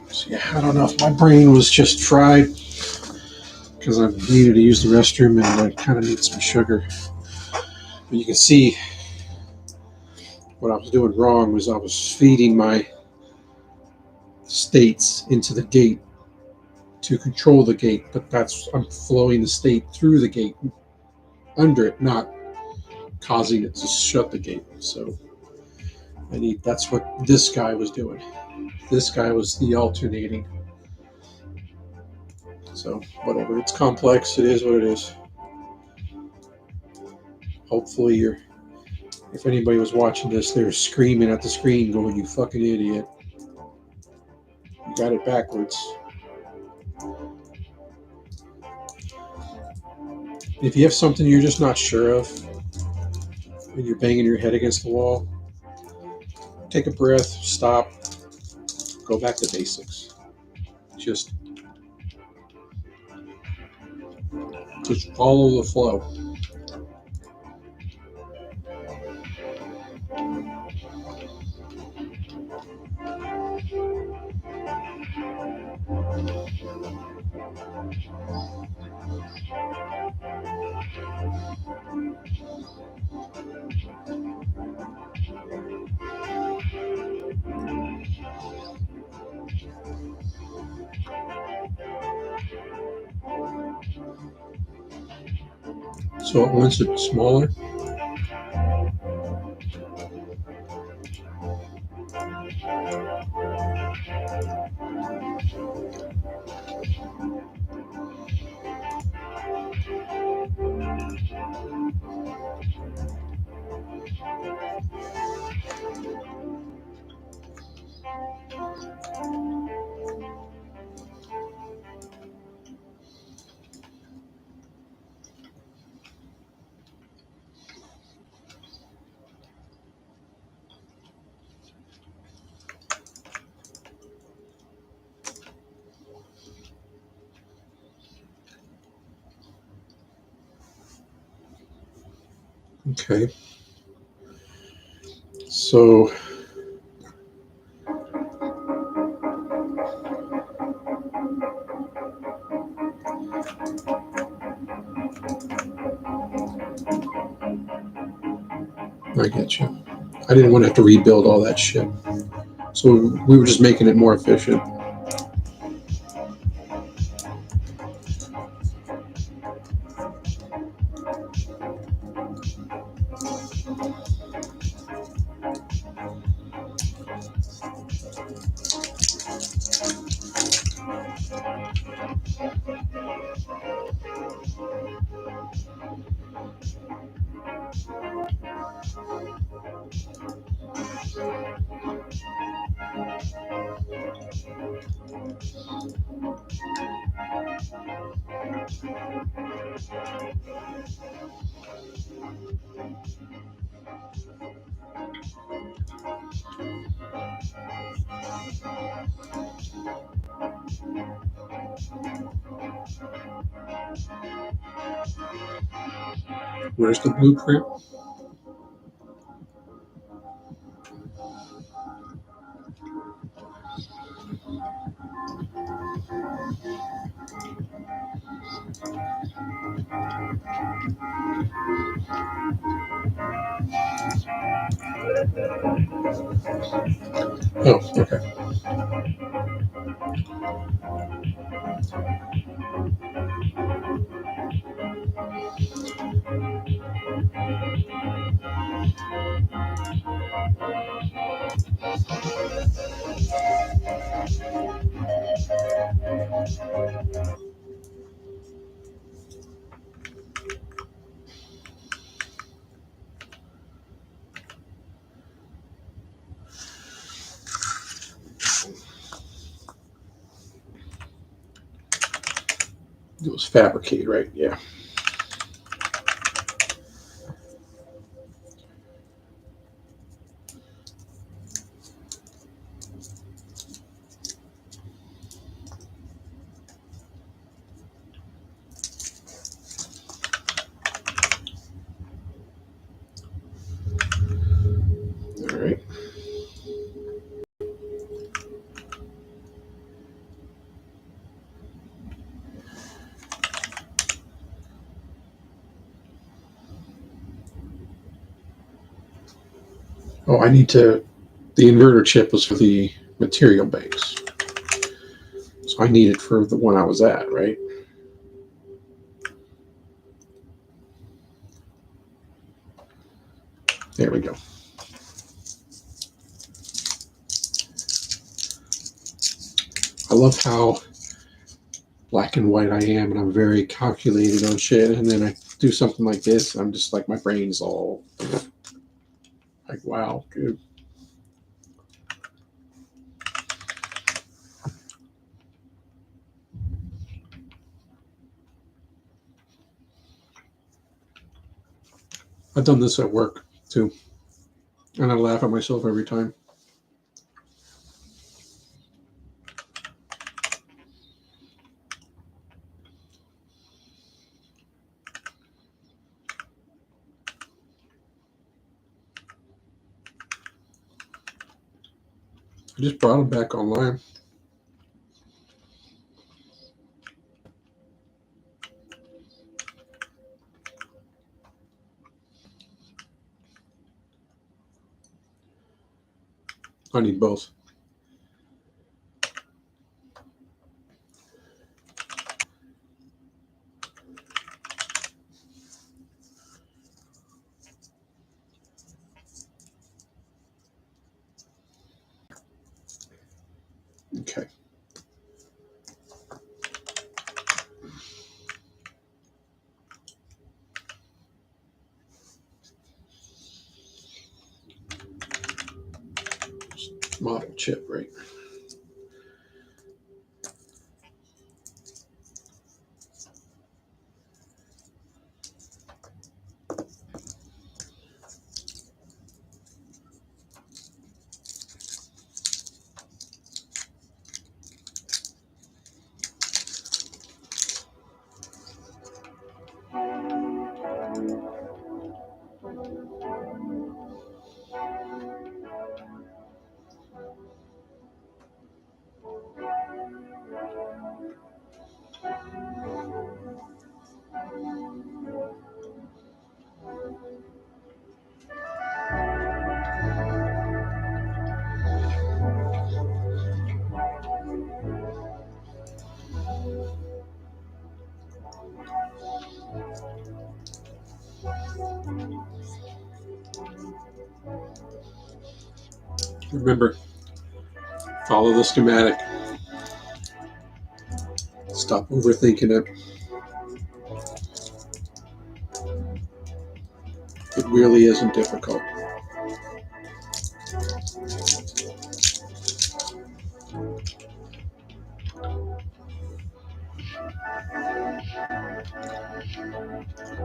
So yeah, I don't know if my brain was just fried because I needed to use the restroom and I kind of need some sugar. But you can see what I was doing wrong was I was feeding my states into the gate to control the gate, but I'm flowing the state through the gate under it, not causing it to shut the gate. So that's what this guy was doing. This guy was the alternating. So whatever, it's complex. It is what it is. Hopefully if anybody was watching this, they were screaming at the screen going, "You fucking idiot. You got it backwards." If you have something you're just not sure of and you're banging your head against the wall, take a breath, stop, go back to basics. Just follow the flow. So once it's smaller, okay. So I get you. I didn't want to have to rebuild all that shit. So we were just making it more efficient. Where's the blueprint? Oh, okay. It was fabricated, right? Yeah. All right. Oh, I need to. The inverter chip was for the material banks. So I need it for the one I was at, right? There we go. I love how black and white I am, and I'm very calculated on shit. And then I do something like this, I'm just like, my brain's all like, wow, dude. I've done this at work too, and I laugh at myself every time. I just brought them back online. I need both. model chip, right? Remember, follow the schematic. Stop overthinking it. It really isn't difficult.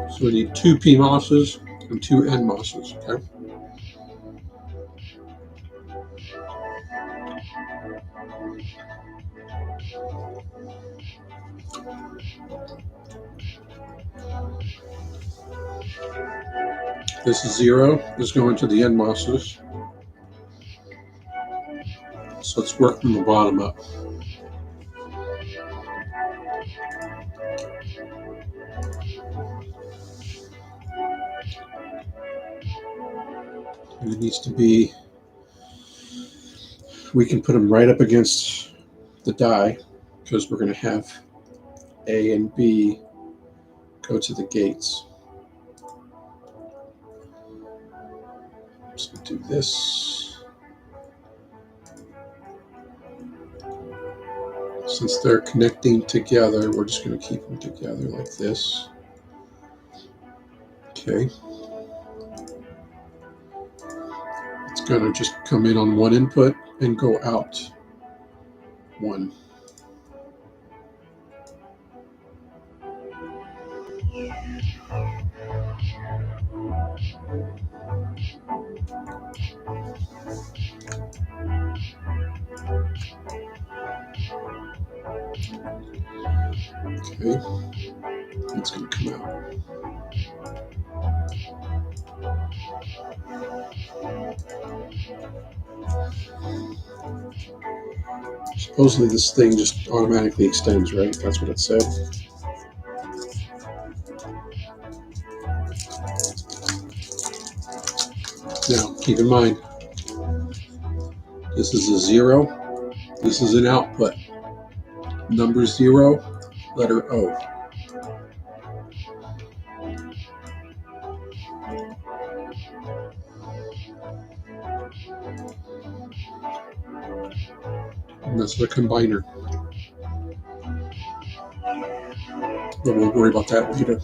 So we need 2 PMOSs and 2 NMOSs, okay? This is 0. This is going to the NMOSs. So let's work from the bottom up. And it needs to be, we can put them right up against the die because we're going to have A and B go to the gates. So do this. Since they're connecting together, we're just going to keep them together like this. Okay. It's going to just come in on one input and go out one. Okay. It's going to come out. Supposedly this thing just automatically extends, right? That's what it said. Now, keep in mind, this is a 0. This is an output. Number 0, letter O. And that's the combiner. But we'll worry about that later.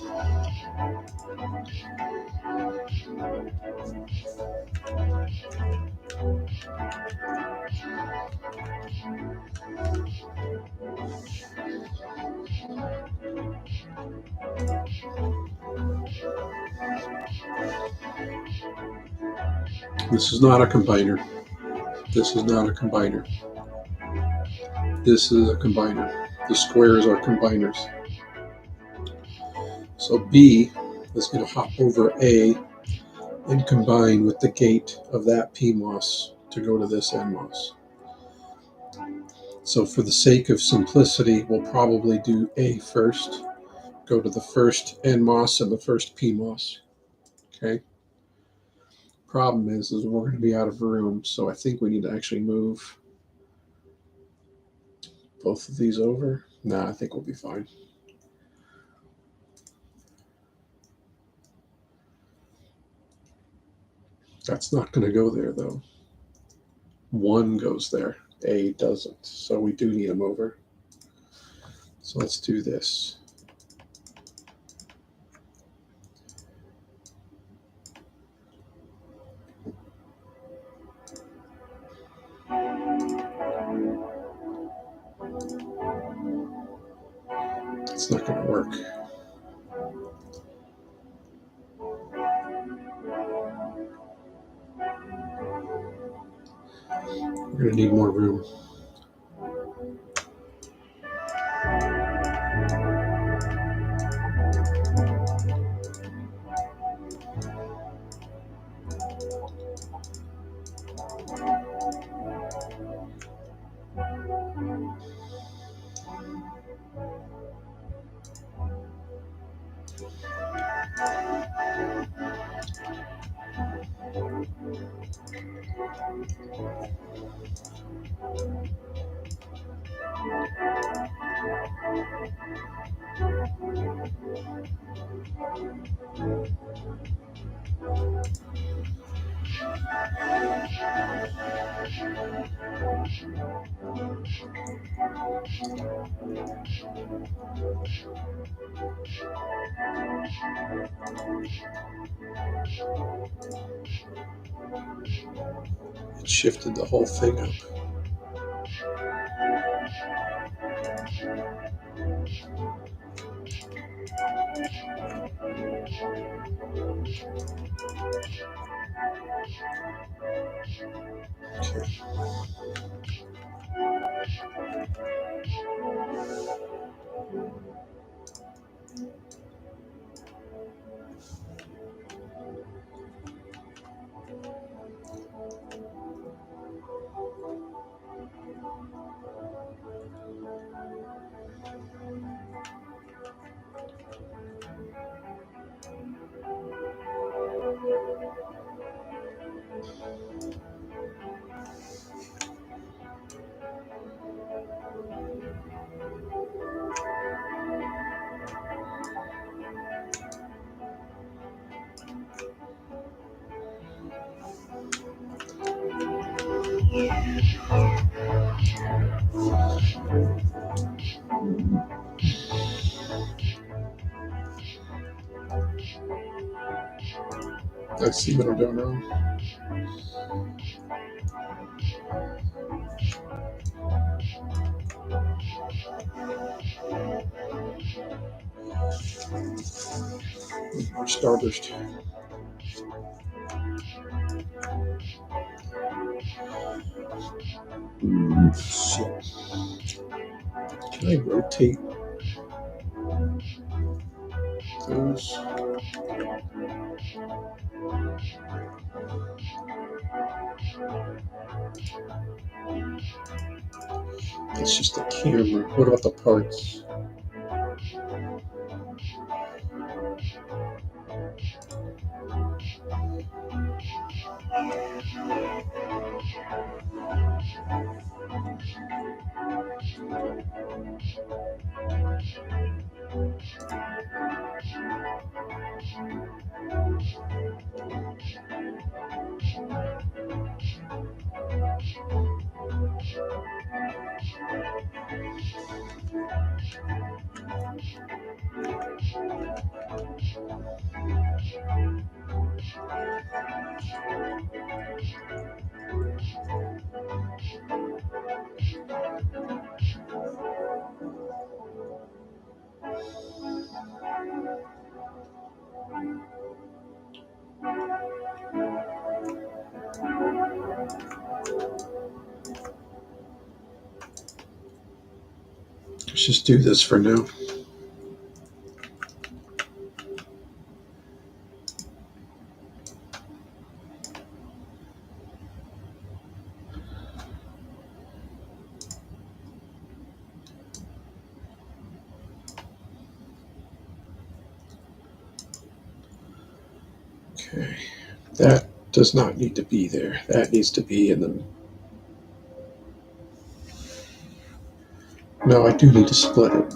This is not a combiner. This is not a combiner. This is a combiner. The squares are combiners. So B is going to hop over A and combine with the gate of that PMOS to go to this NMOS. So for the sake of simplicity, we'll probably do A first, go to the first NMOS and the first PMOS. Okay. Problem is we're going to be out of room, so I think we need to actually move both of these over. Nah, I think we'll be fine. That's not going to go there, though. 1 goes there. A doesn't. So we do need them over. So let's do this. We're going to need more room. It shifted the whole thing up. Okay. I see what I'm doing wrong. More starburst. Shit. Can I rotate those? It's just the camera. What about the parts? Let's just do this for now. Okay, that does not need to be there. That needs to be in the... No, I do need to split it.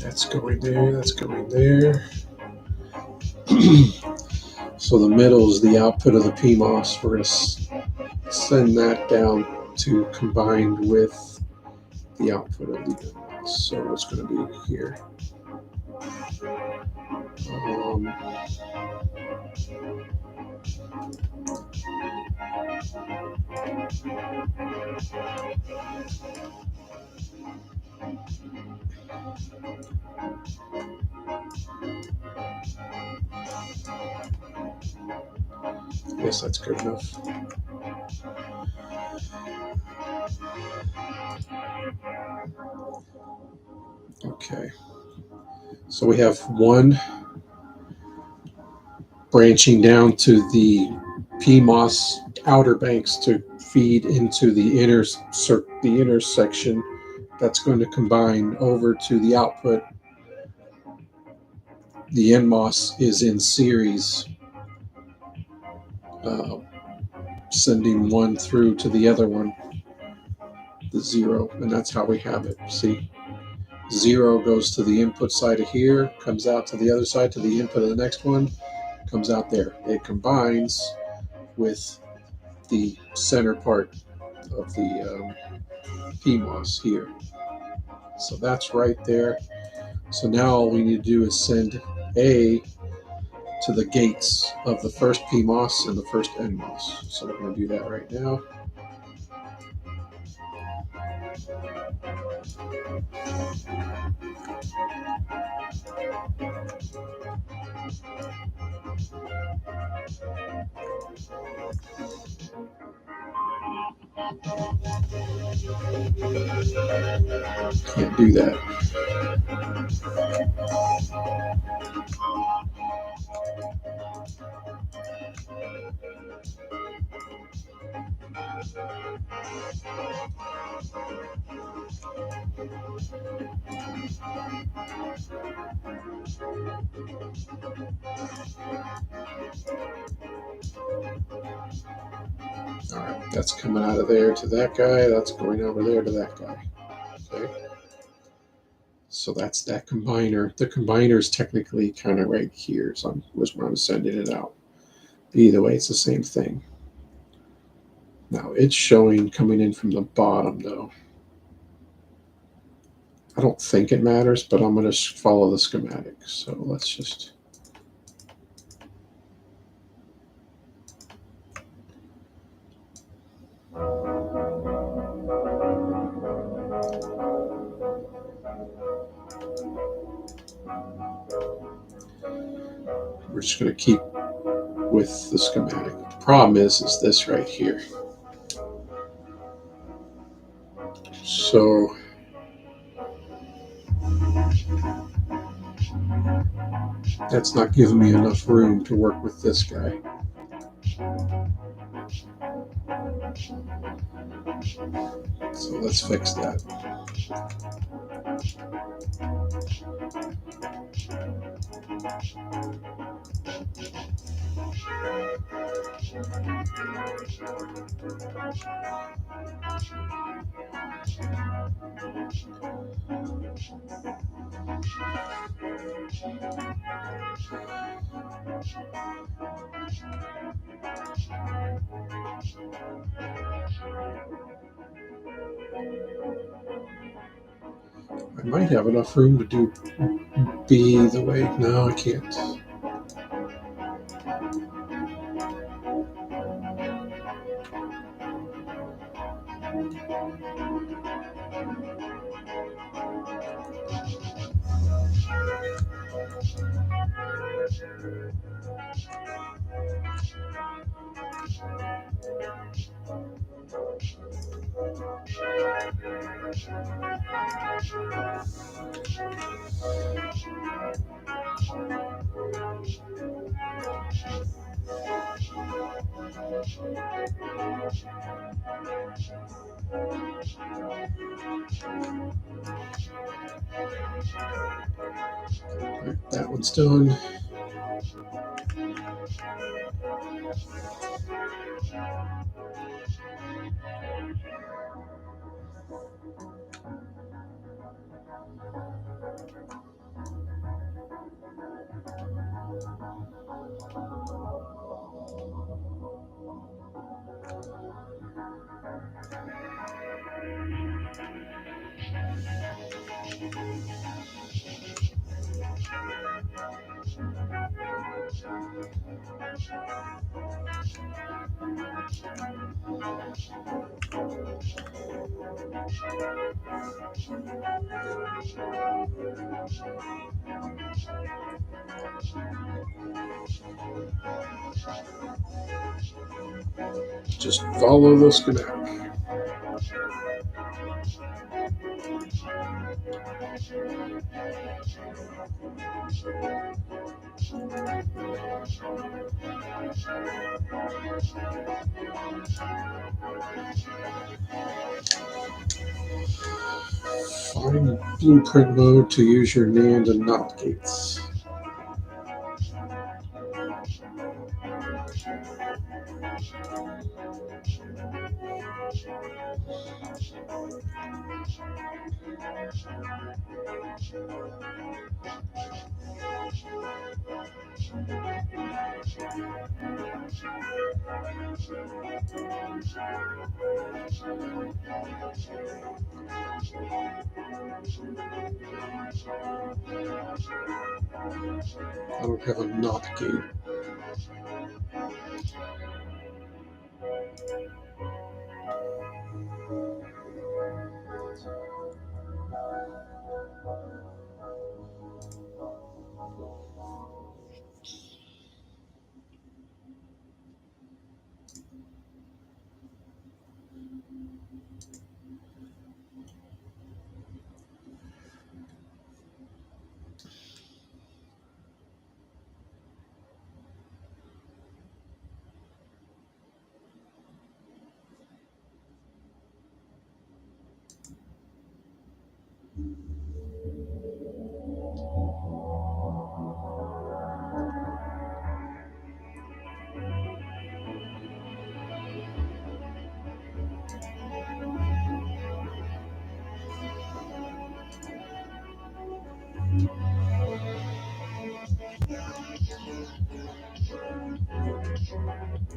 That's going there, that's going there. So the middle is the output of the PMOS. We're going to send that down to combined with the output of the MOS. So it's going to be here. Um, I guess that's good enough. Okay. So we have one branching down to the PMOS outer banks to feed into the the intersection that's going to combine over to the output. The NMOS is in series, uh, sending one through to the other one, the zero, and that's how we have it. See, zero goes to the input side of here, comes out to the other side to the input of the next one, comes out there. It combines with the center part of the PMOS here. So that's right there. So now all we need to do is send A to the gates of the first PMOS and the first NMOS. So we're going to do that right now. Can't do that. All right, that's coming out of there to that guy. That's going over there to that guy. Okay. So that's that combiner. The combiner is technically kind of right here. So was where I'm sending it out. Either way, it's the same thing. Now it's showing coming in from the bottom though. I don't think it matters, but I'm going to follow the schematic. So let's just. We're just going to keep with the schematic. The problem is this right here. So that's not giving me enough room to work with this guy. So let's fix that. I might have enough room to do B the way. No, I can't. Right, that one's done. Just follow the schematic. Find blueprint mode to use your NAND and NOT gates. I don't have a NOT gate.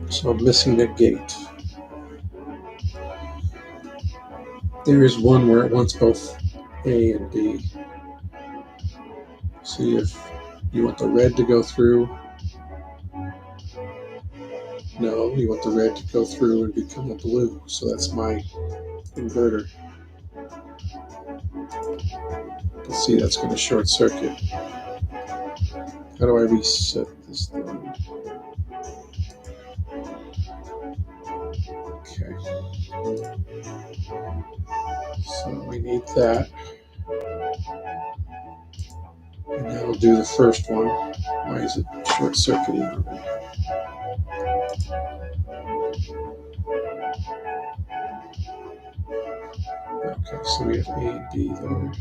So I'm missing a gate. There is one where it wants both A and B. See if you want the red to go through. No, you want the red to go through and become a blue. So that's my inverter. But see, that's going to short circuit. How do I reset this thing? Okay. So we need that. And that'll do the first one. Why is it short circuiting already? Okay, so we have A and B there.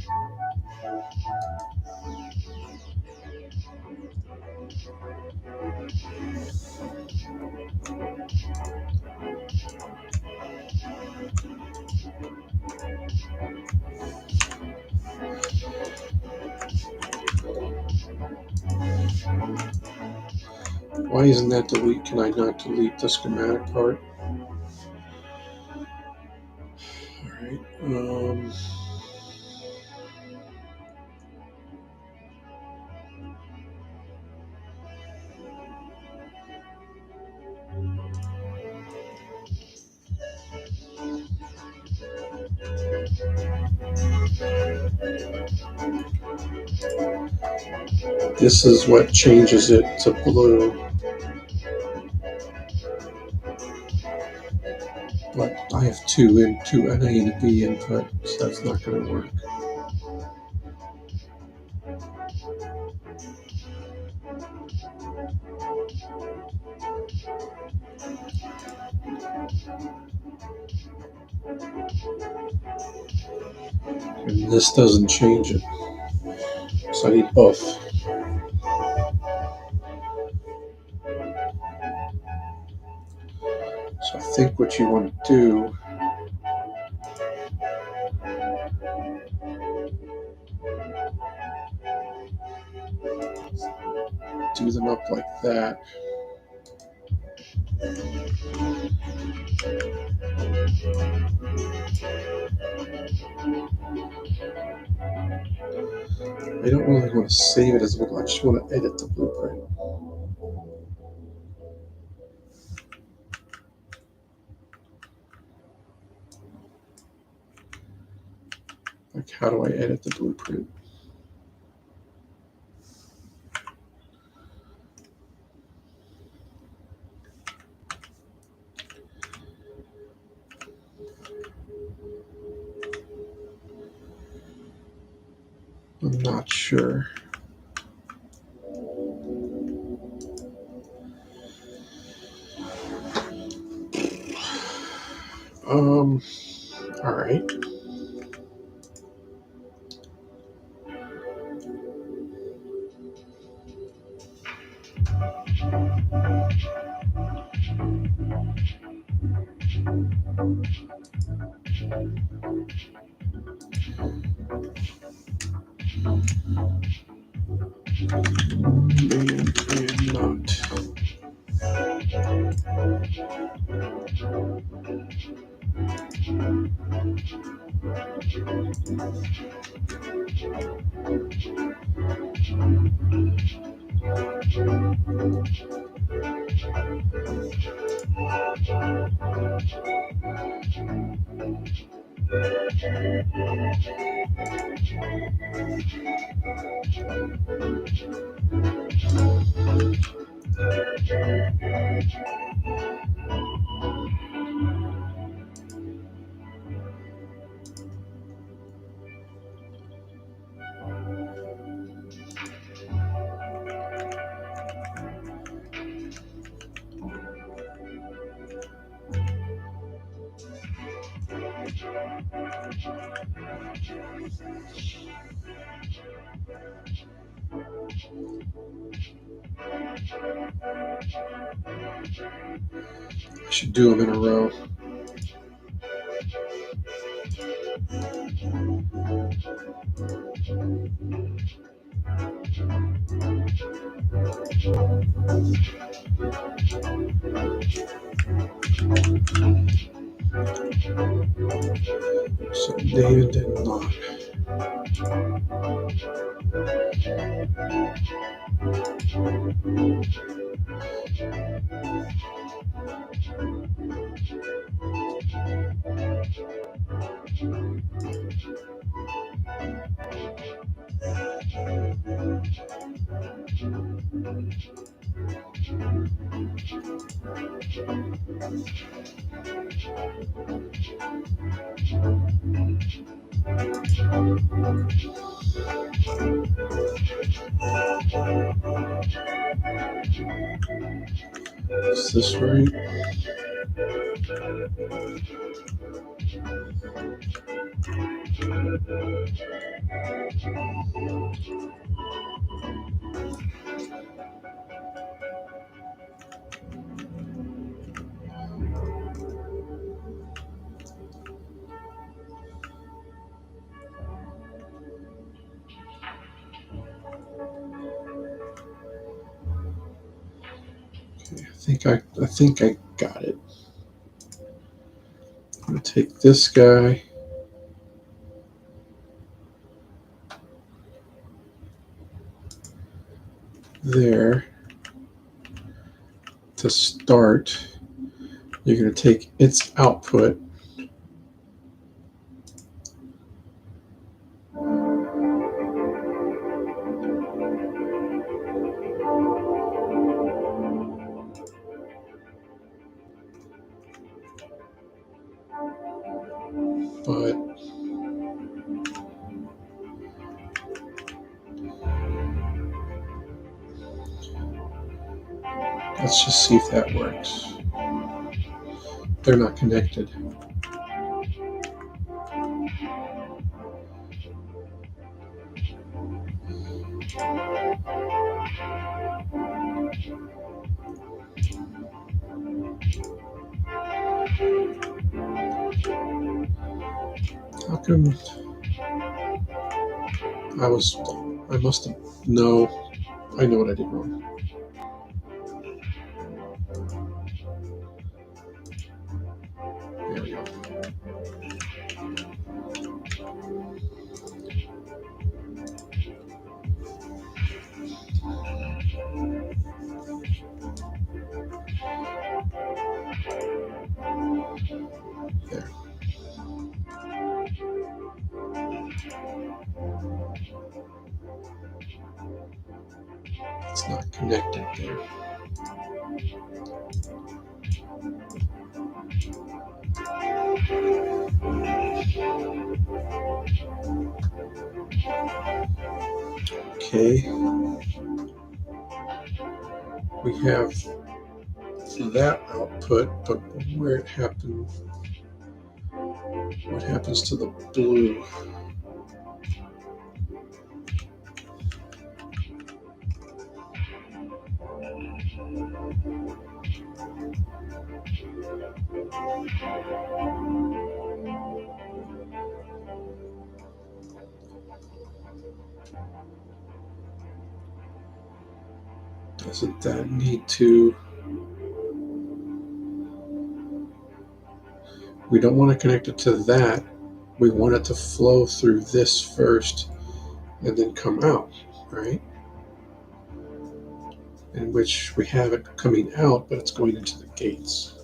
Why isn't that delete? Can I not delete the schematic part? Alright. This is what changes it to blue. But I have an A and a B input, so that's not going to work. And this doesn't change it. So I need both. So I think what you want to do them up like that. I don't really want to save it as a blueprint. I just want to edit the blueprint. Like, how do I edit the blueprint? I'm not sure. All right. And not. I should do them in a row. So David did not. Is this right? Okay, I think I got it. I'm gonna take this guy. There. To start, you're going to take its output but let's just see if that works. They're not connected. How come I must have, no, I know what I did wrong. There we go. There. It's not connected there. Okay. We have that output, but where it happened, what happens to the blue? Doesn't that need to? We don't want to connect it to that. We want it to flow through this first and then come out, right? In which we have it coming out, but it's going into the gates.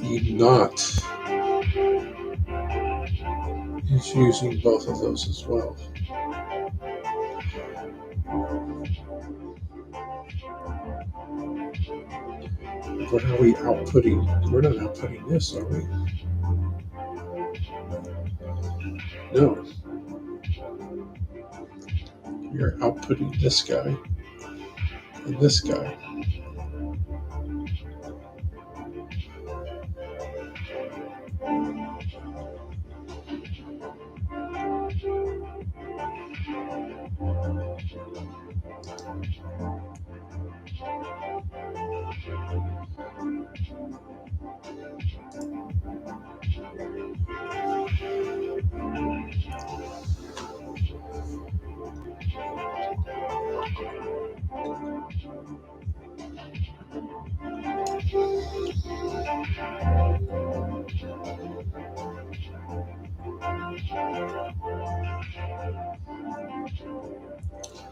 The not is using both of those as well. What are we outputting? We're not outputting this, are we? No. You're outputting this guy and this guy.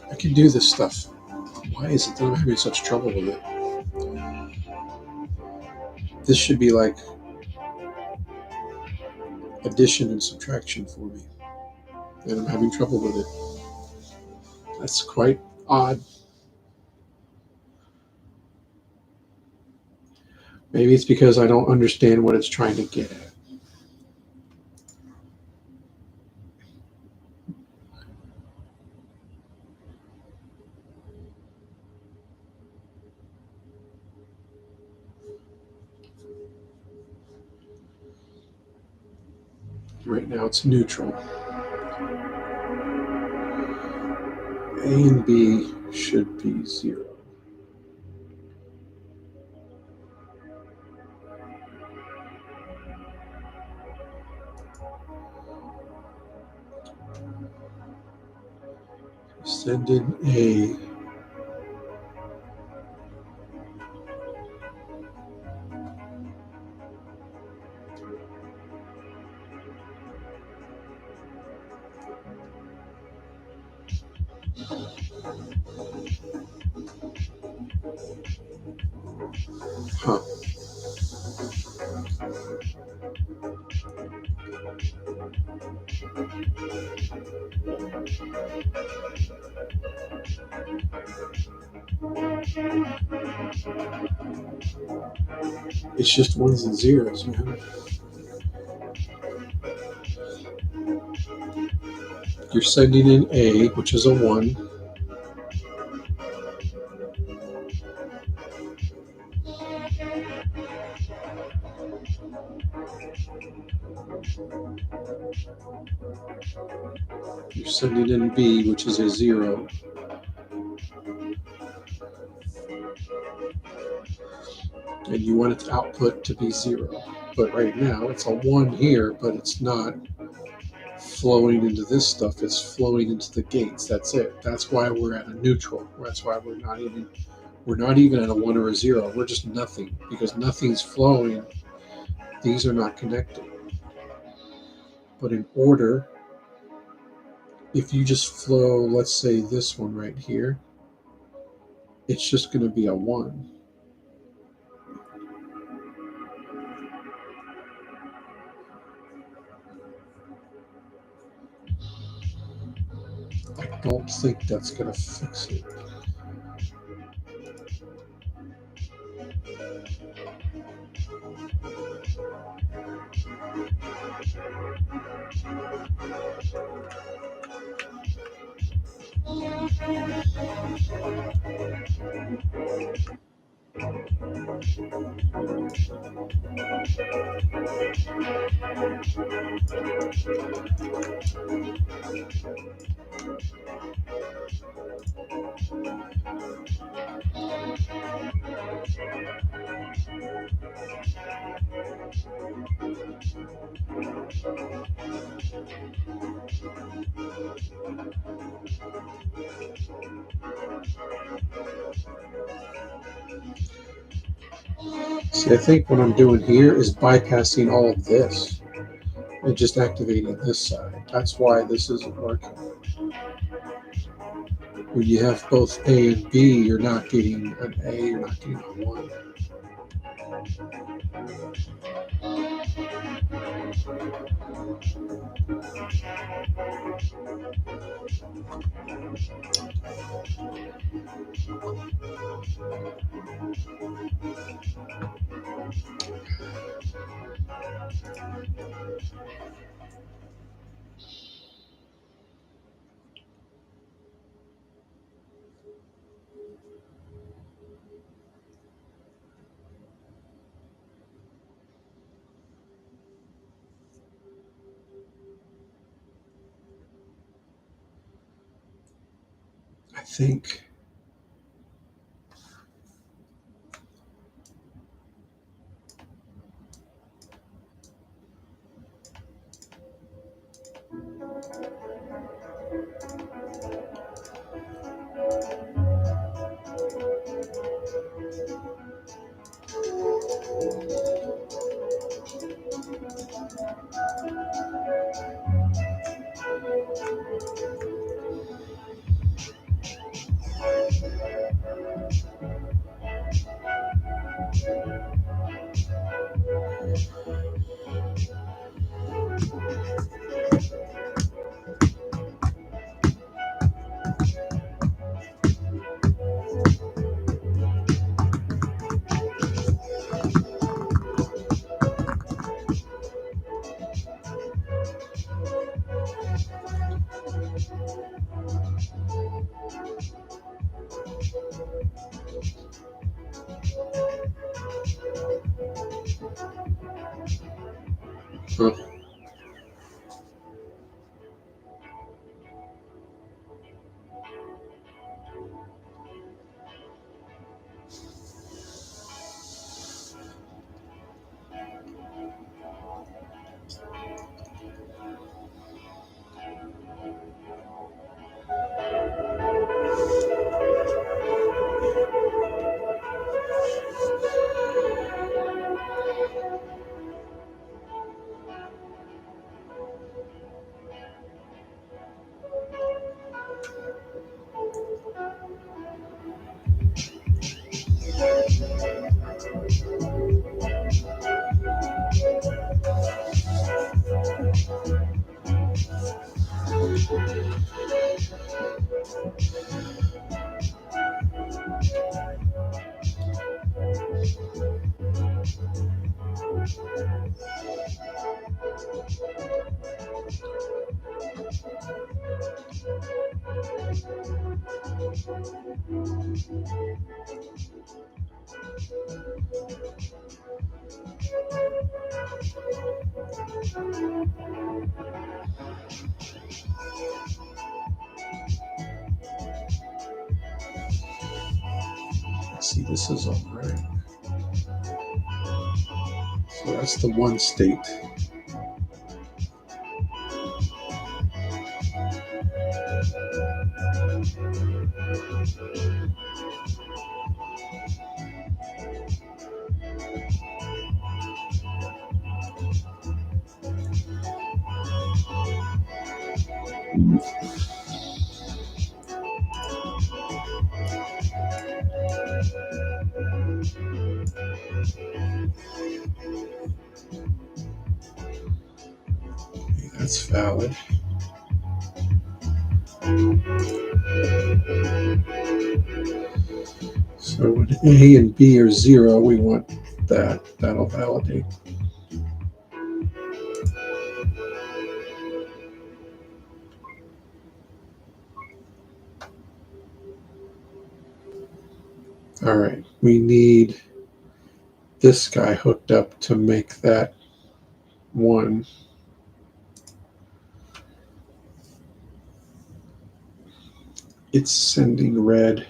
I can do this stuff. Why is it that I'm having such trouble with it? This should be like addition and subtraction for me, and I'm having trouble with it. That's quite odd. Maybe it's because I don't understand what it's trying to get at. Right now it's neutral. A and B should be 0. Send in A. Huh. It's just ones and zeros, man. You're sending in A, which is a 1. You're sending in B, which is a 0. And you want its output to be 0. But right now it's a 1 here, but it's not flowing into this stuff. It's flowing into the gates. That's it. That's why we're at a neutral. That's why we're not even at a 1 or a 0. We're just nothing because nothing's flowing. These are not connected. But in order, if you just flow, let's say this one right here, it's just going to be a 1. I don't think that's going to fix it. See, I think what I'm doing here is bypassing all of this and just activating this side. That's why this isn't working. When you have both A and B, you're not getting an A, you're not getting a 1. I think huh, see, this is all right. So that's the one state. That's valid. So when A and B are 0, we want that. That'll validate. All right, we need this guy hooked up to make that 1. It's sending red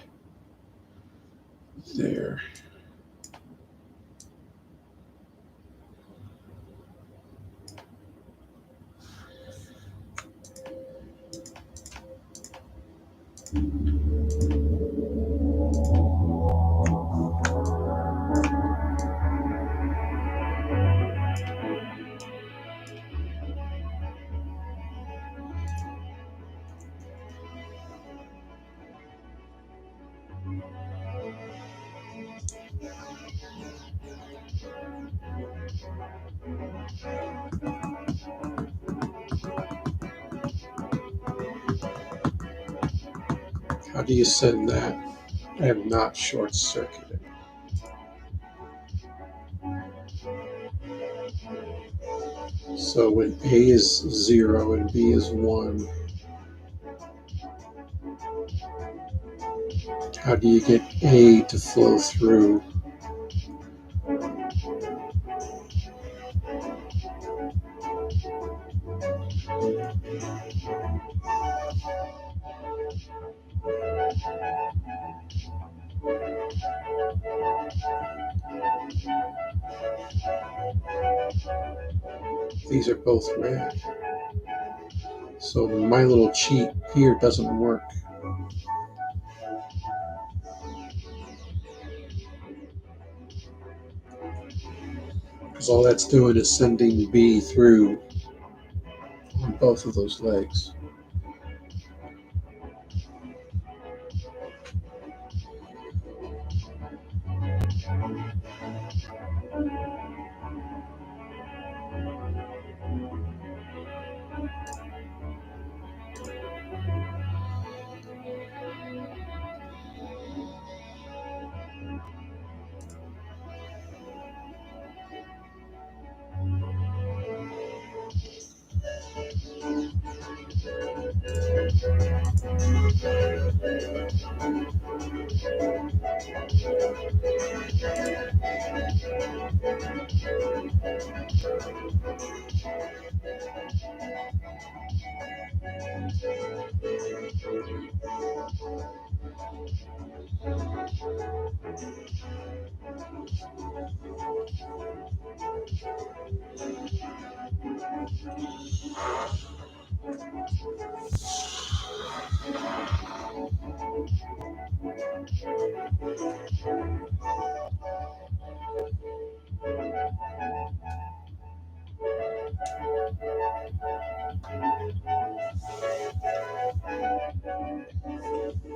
there. How do you send that? I have not short circuited. So when A is 0 and B is 1, how do you get A to flow through? These are both red. So my little cheat here doesn't work. Because all that's doing is sending B through on both of those legs.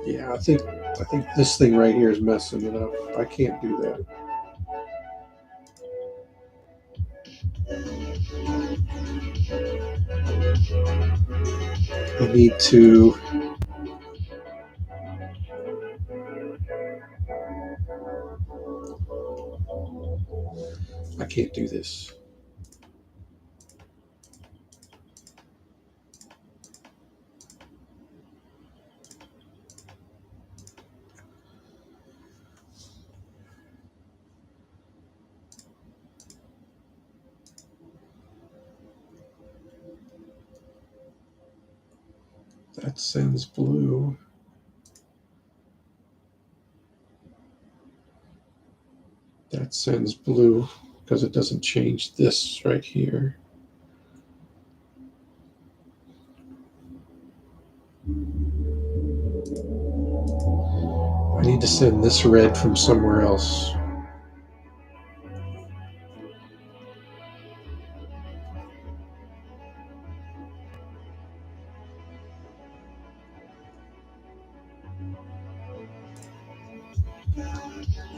Yeah, I think this thing right here is messing it up. I can't do that. I need to. I can't do this. That sends blue. That sends blue because it doesn't change this right here. I need to send this red from somewhere else.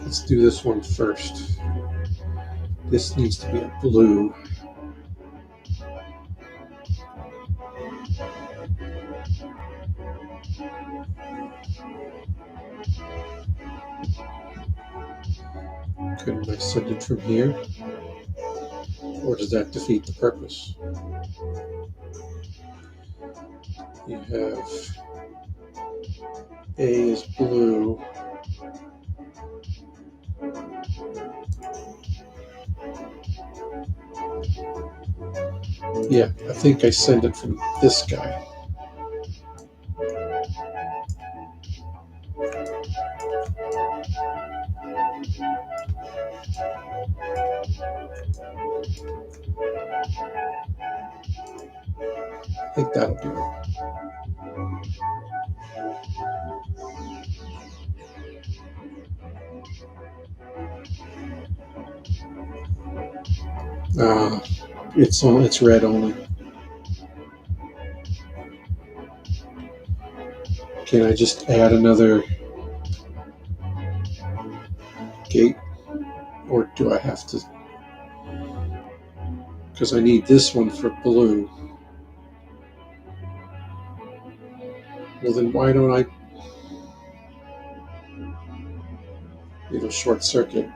Let's do this one first. This needs to be a blue. Couldn't I send it from here? Or does that defeat the purpose? You have A is blue. Yeah, I think I send it from this guy. I think that'll do it. It's red only. Can I just add another gate? Or do I have to? Because I need this one for blue. Well, then why don't I? It'll short circuit.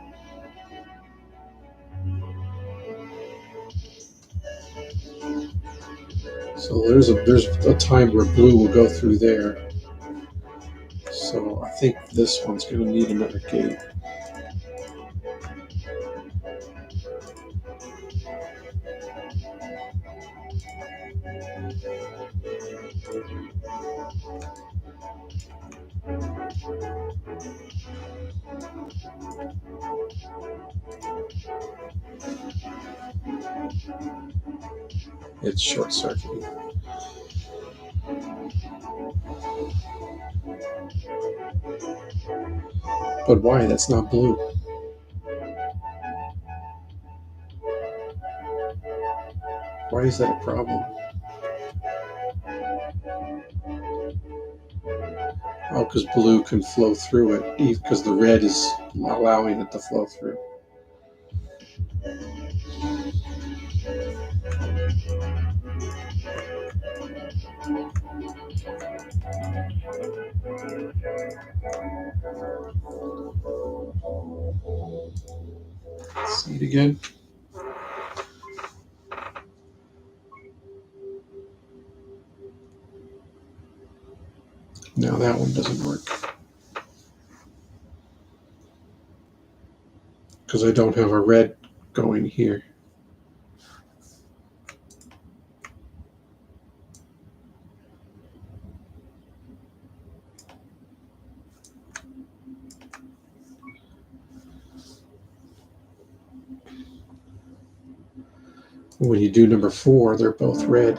So there's a time where blue will go through there. So I think this one's going to need another gate. It's short circuiting. But why? That's not blue. Why is that a problem? Oh, because blue can flow through it, because the red is allowing it to flow through. See it again? No, that one doesn't work. Because I don't have a red going here. When you do number 4, they're both red.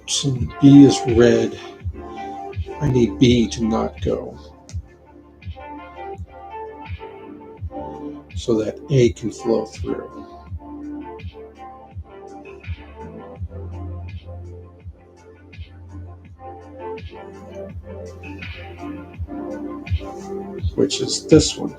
So B is red. I need B to not go so that A can flow through. Which is this one.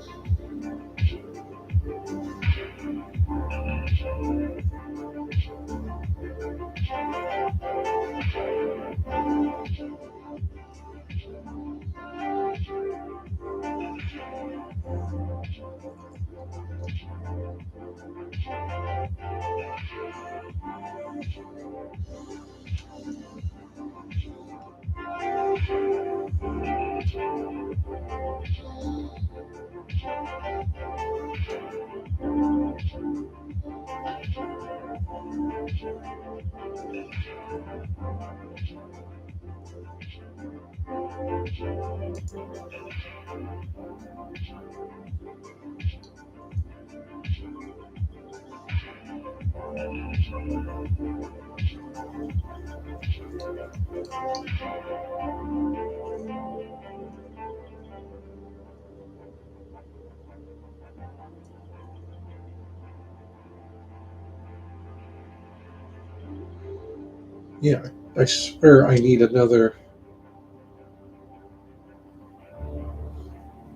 Yeah, I swear I need another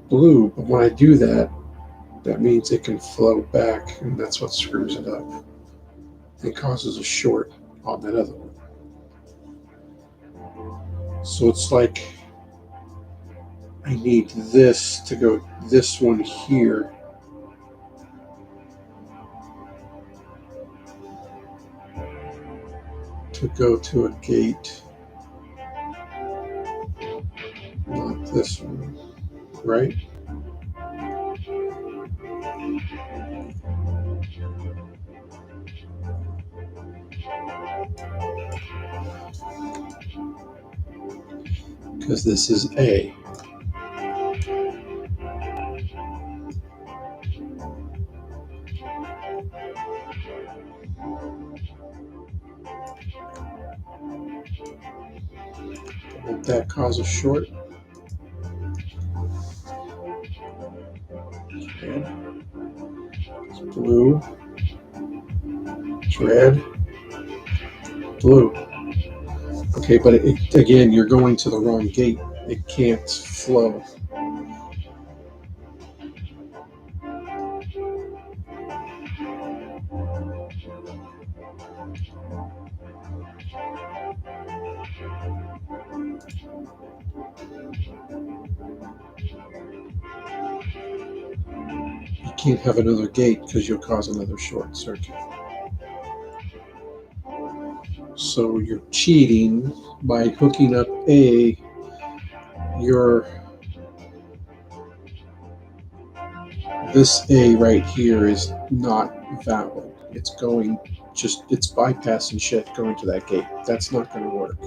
blue, but when I do that, that means it can flow back, and that's what screws it up. It causes a short on that other one. So it's like I need this to go, this one here, to go to a gate, not this one, right? Because this is A. Won't that cause a short? Red, it's blue, it's red, blue. Okay, but again, you're going to the wrong gate. It can't flow. You can't have another gate because you'll cause another short circuit. So you're cheating by hooking up A. This A right here is not valid. It's bypassing shit going to that gate. That's not going to work.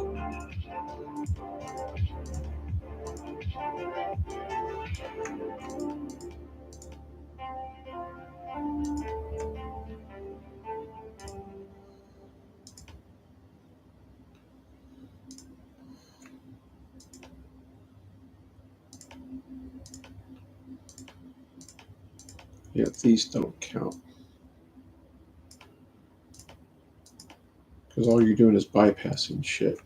Yeah, these don't count. Because all you're doing is bypassing shit.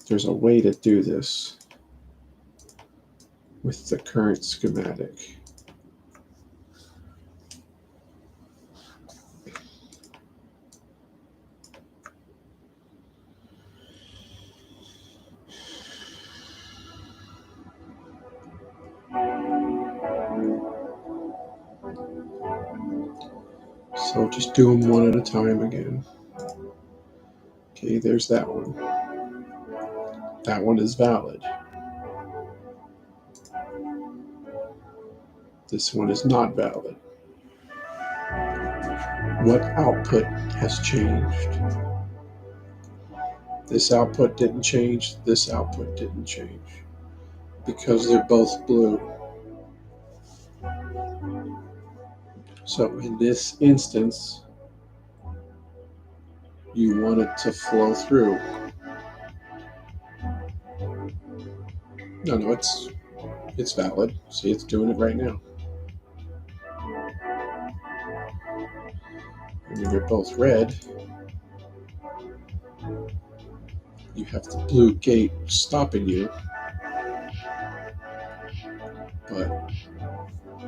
There's a way to do this with the current schematic. So just do them one at a time again. Okay, there's that one. That one is valid. This one is not valid. What output has changed? This output didn't change. This output didn't change. Because they're both blue. So in this instance, you want it to flow through. No, it's valid. See, it's doing it right now. And when you're both red, you have the blue gate stopping you. But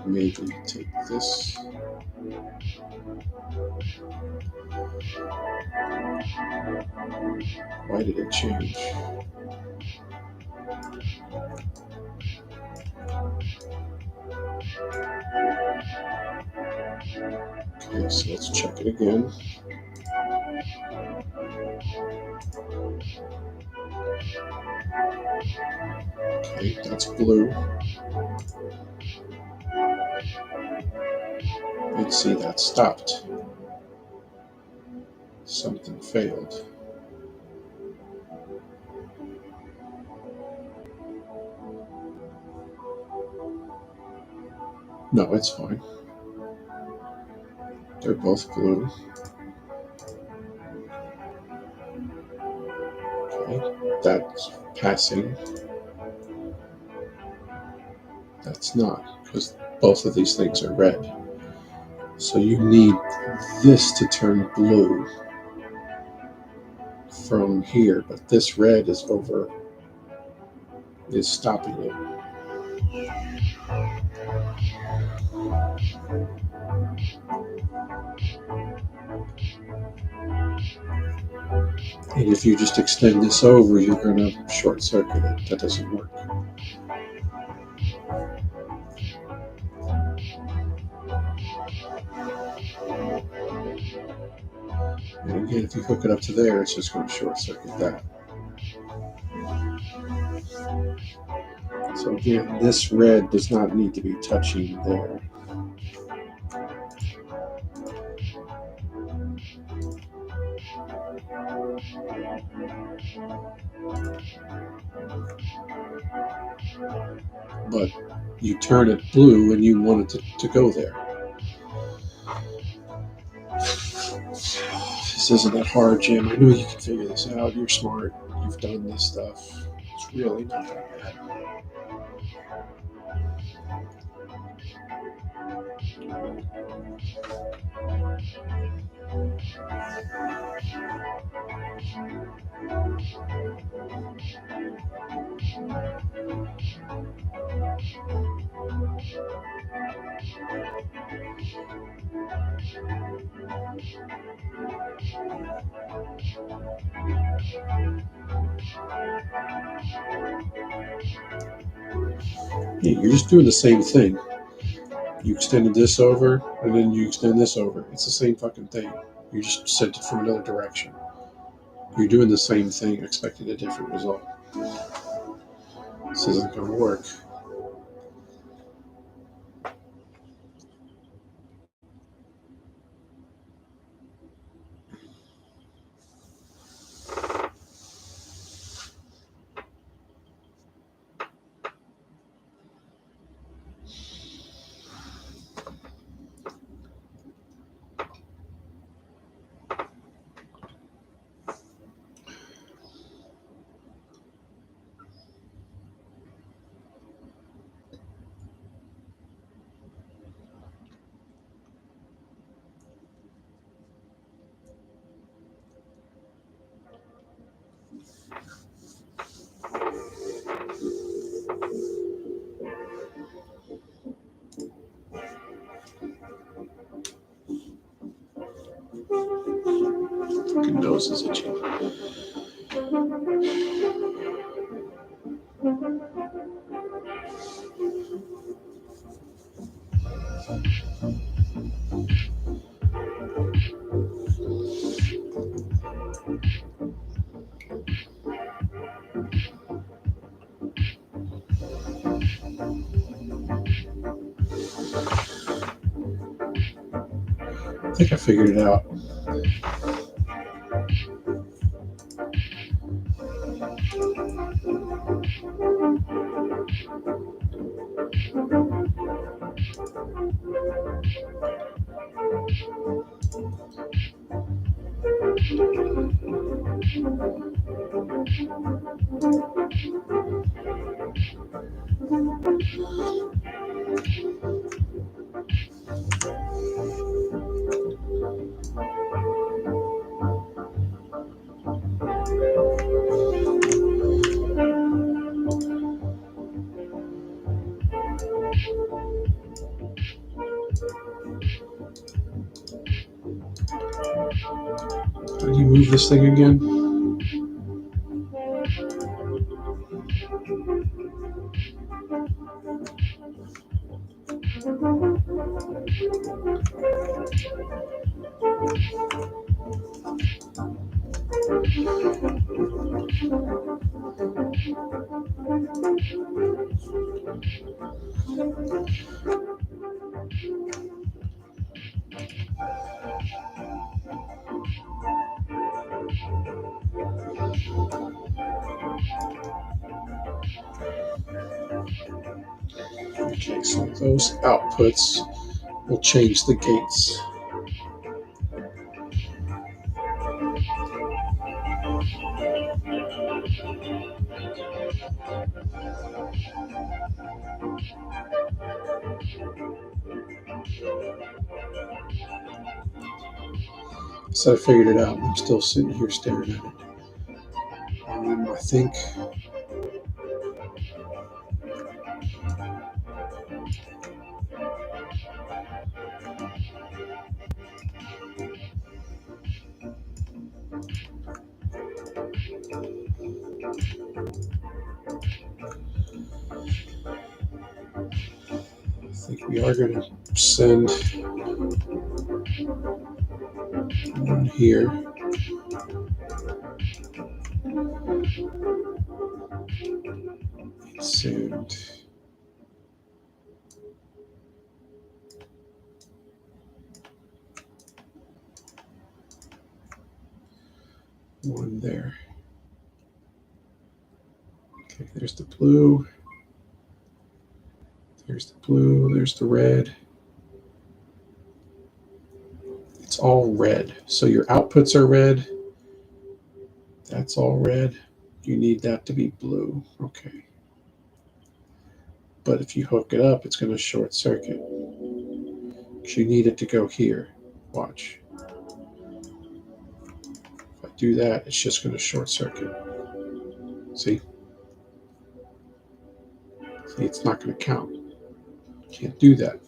maybe take this. Why did it change? Okay, so let's check it again. Okay, that's blue. And see, that stopped. Something failed. No, it's fine. They're both blue. Okay, that's passing. That's not, because both of these things are red. So you need this to turn blue from here, but this red is stopping it. And if you just extend this over, you're going to short circuit it. That doesn't work. And again, if you hook it up to there, it's just going to short circuit that. So again, this red does not need to be touching there. But you turn it blue and you want it to go there. This isn't that hard, Jim. I know you can figure this out. You're smart. You've done this stuff. It's really not that bad. Yeah, you're just doing the same thing. You extended this over, and then you extend this over. It's the same fucking thing. You just sent it from another direction. You're doing the same thing, expecting a different result. This isn't going to work. Fucking nose is itchy. I think I figured it out. How do you move this thing again? those outputs will change the gates. So I figured it out. I'm still sitting here staring at it. I think we are going to send one here. Send one there. Okay, there's the blue. There's the blue. There's the red. It's all red. So your outputs are red. That's all red. You need that to be blue. Okay. But if you hook it up, it's going to short circuit. You need it to go here. Watch. If I do that, it's just going to short circuit. See? See, it's not going to count. Can't do that.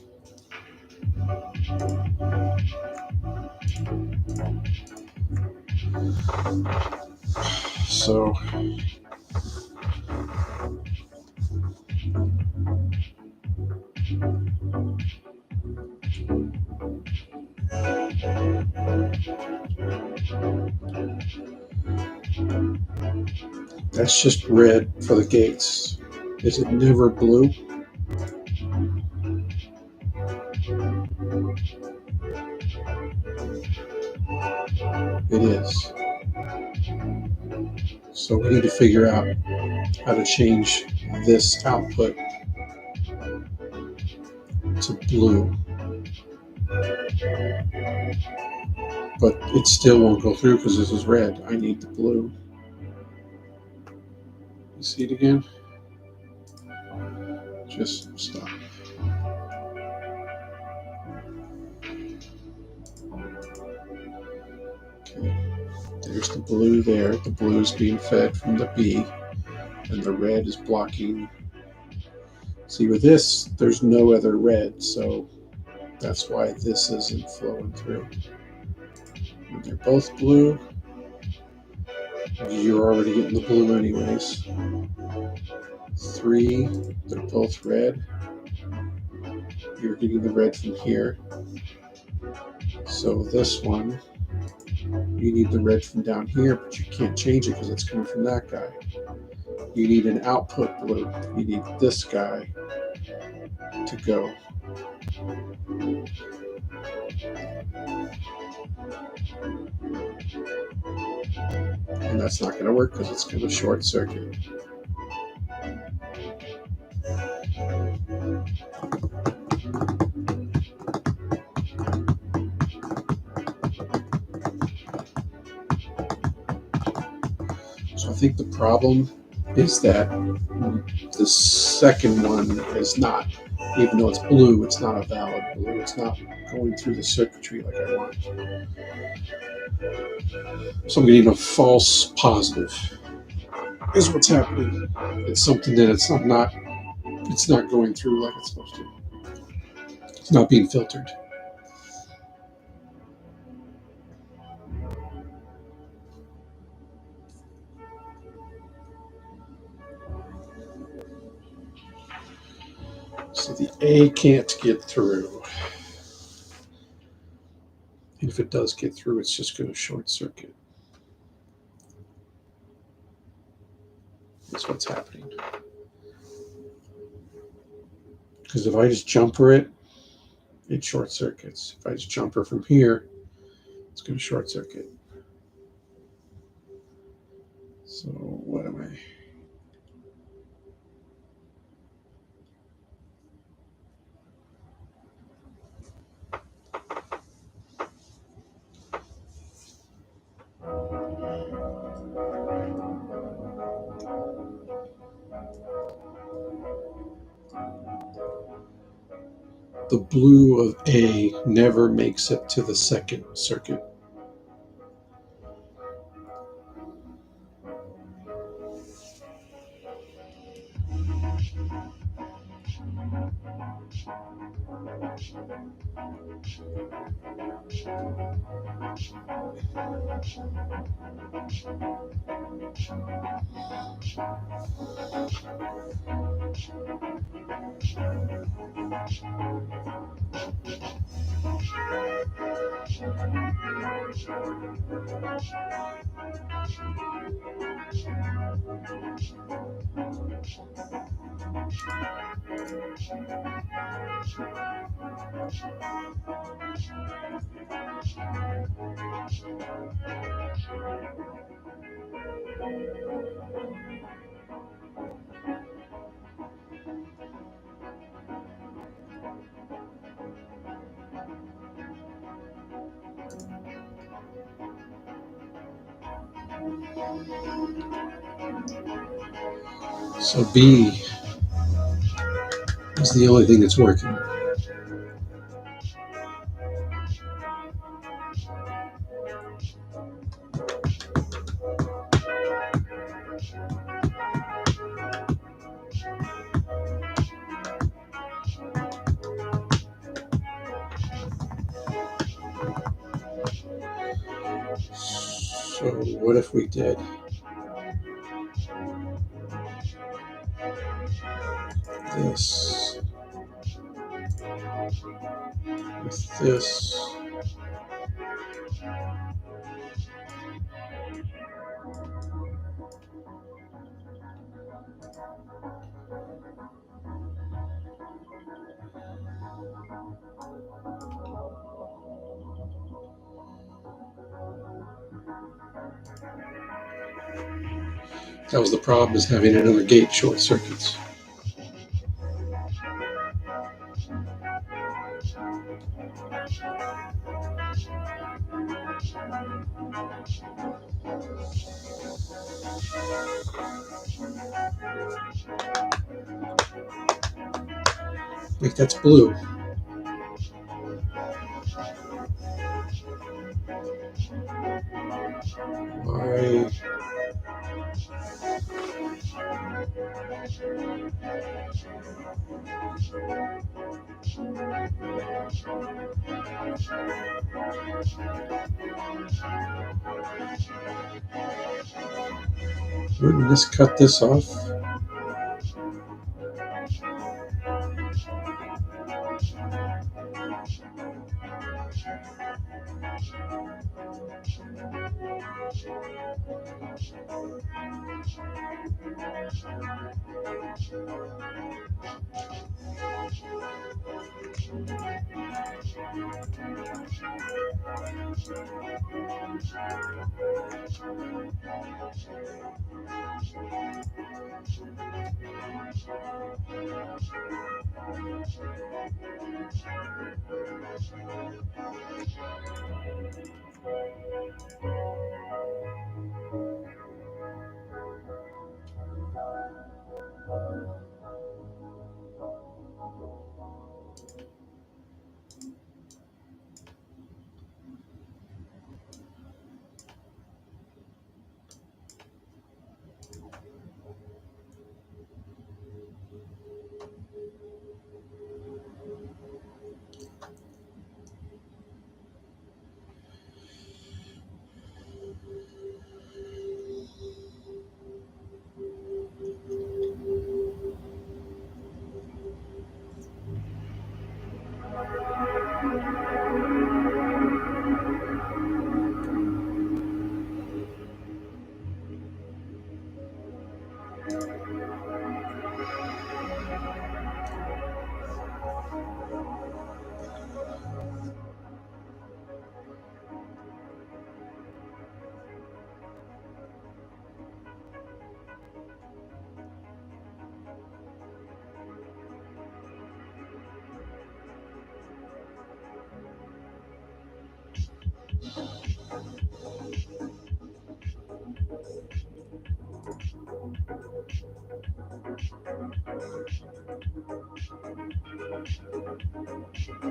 So that's just red for the gates. Is it never blue? It is. So we need to figure out how to change this output to blue. But it still won't go through because this is red. I need the blue. You see it again? Just stop. Okay. There's the blue there. The blue is being fed from the B, and the red is blocking. See, with this, there's no other red, so that's why this isn't flowing through. When they're both blue, you're already getting the blue anyways. 3, they're both red. You're getting the red from here. So this one, you need the red from down here, but you can't change it because it's coming from that guy. You need an output blue. You need this guy to go. And that's not going to work because it's going to short circuit. So I think the problem is that the second one is not, even though it's blue, it's not a valid blue. It's not going through the circuitry like I want. So I'm getting a false positive is what's happening. It's something that it's not going through like it's supposed to. It's not being filtered. So the A can't get through. And if it does get through, it's just going to short circuit. That's what's happening. Because if I just jumper it, it short circuits. If I just jumper from here, it's going to short circuit. So what am I? the blue of A never makes it to the second circuit. So B is the only thing that's working. So what if we did this with this? That was the problem, is having another gate short circuits. Like that's blue. Why? Wouldn't this cut this off? So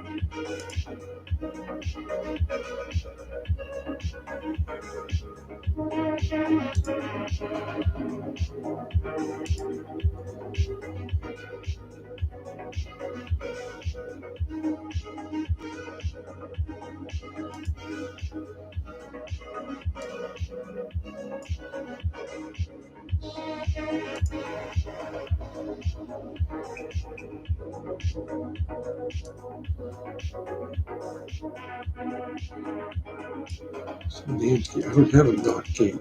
NAND gate. I don't have a NOT gate.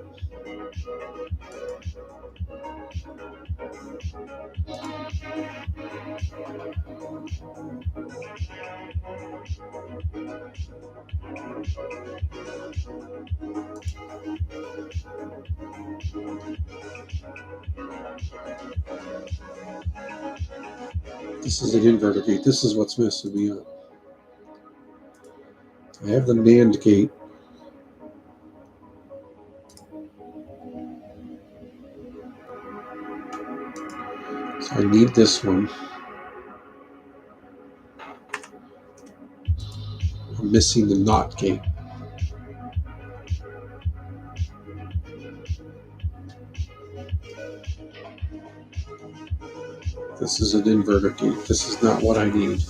This is an inverter gate. This is what's messing me up. I have the NAND gate. So I need this one. I'm missing the NOT gate. This is an inverter gate. This is not what I need.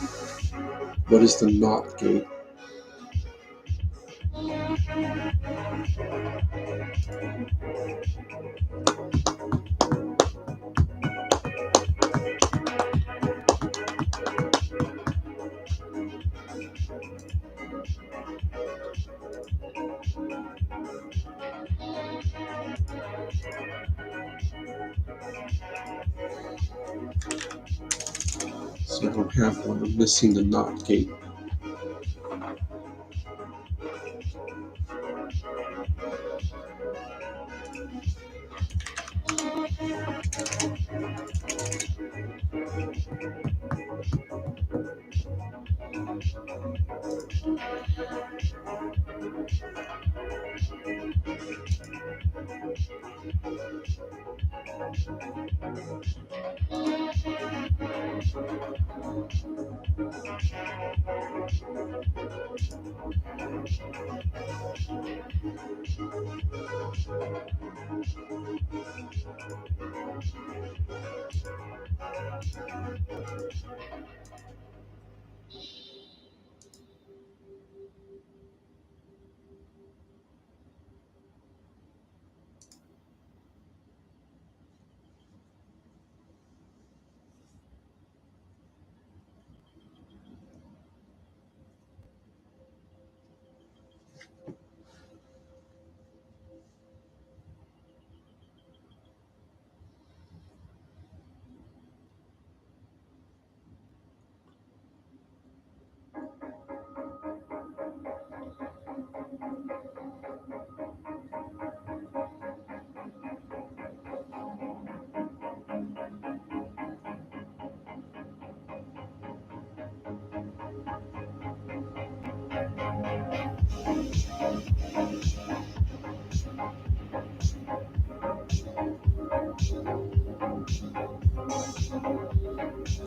What is the NOT gate? So I don't have one. I'm missing the NOT gate.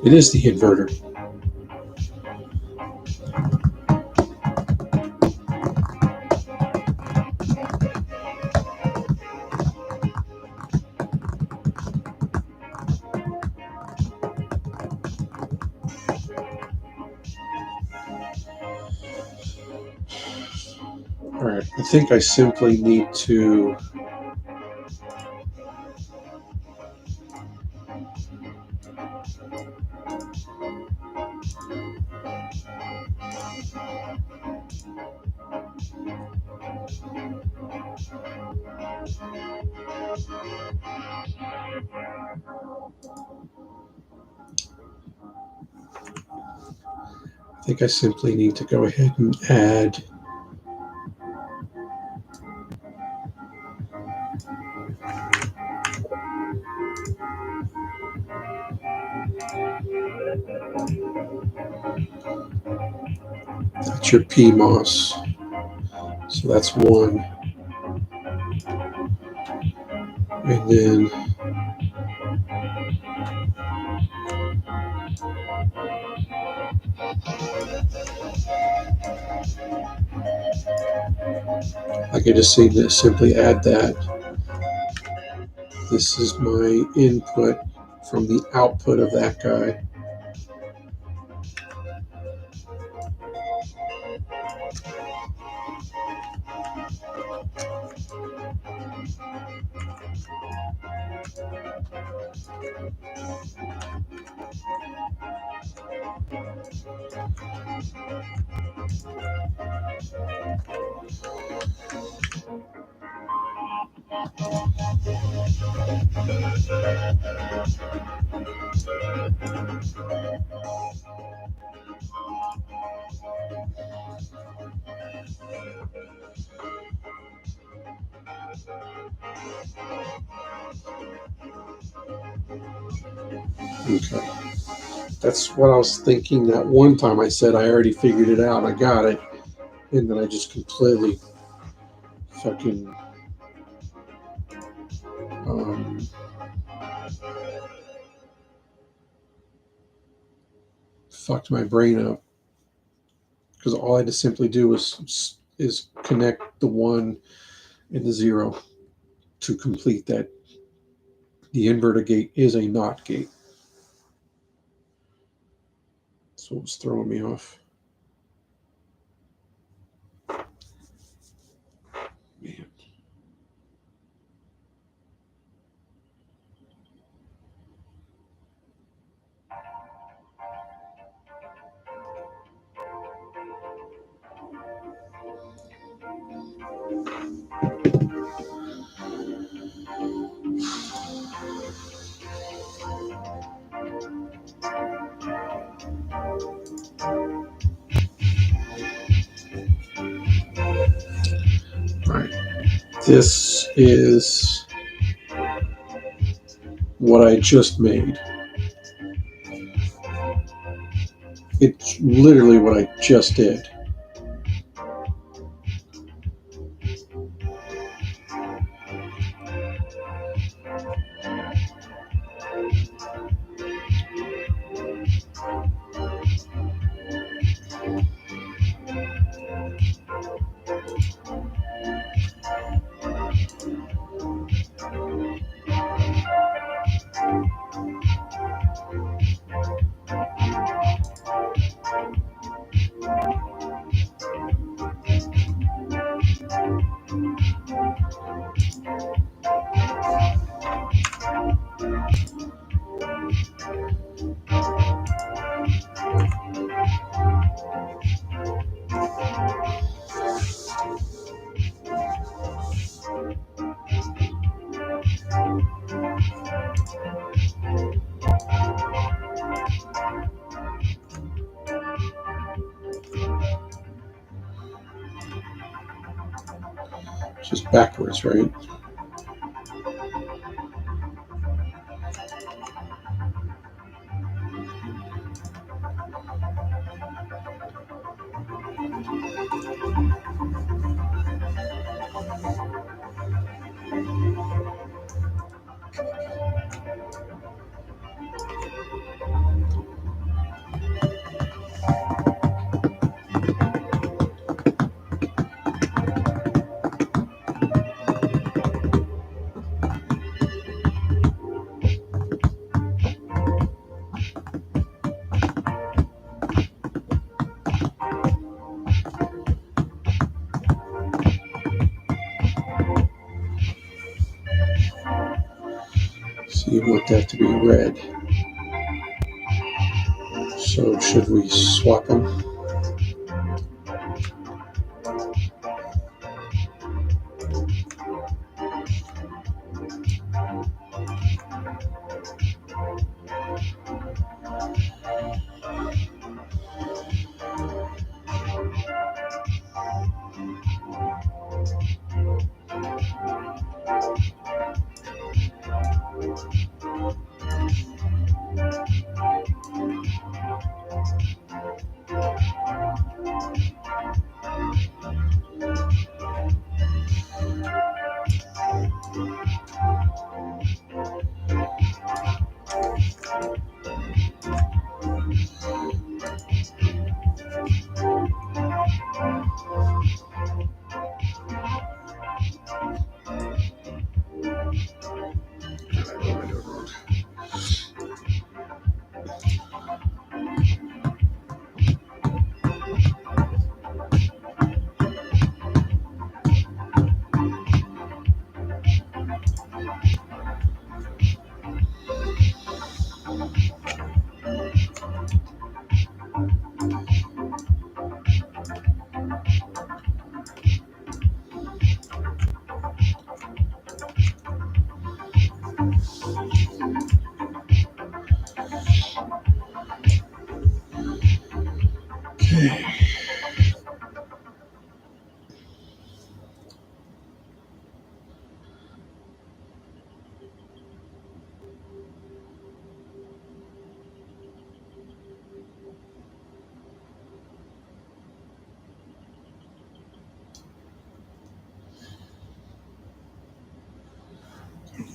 It is the inverter. All right, I think I simply need to go ahead and add that's your PMOS. So that's one. And then I could just simply add that. This is my input from the output of that guy. Okay. That's what I was thinking that one time I said I already figured it out. I got it. And then I just completely fucking um, fucked my brain up because all I had to simply do is connect the 1 and the 0 to complete that. The inverter gate is a NOT gate. That's what was throwing me off. Man. All right. This is what I just made. It's literally what I just did. Just backwards, right? So you want that to be red. So should we swap them?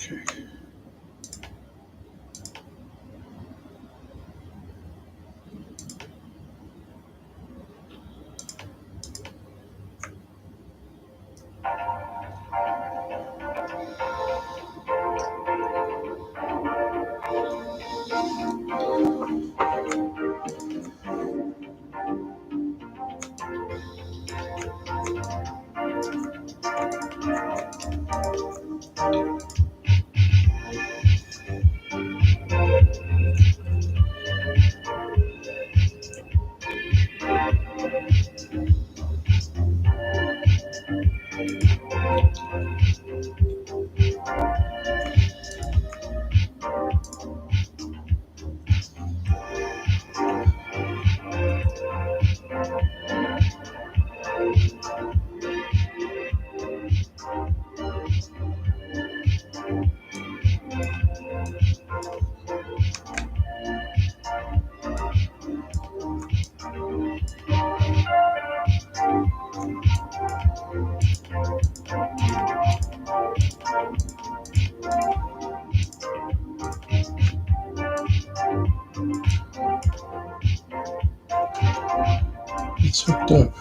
Okay. It's hooked up.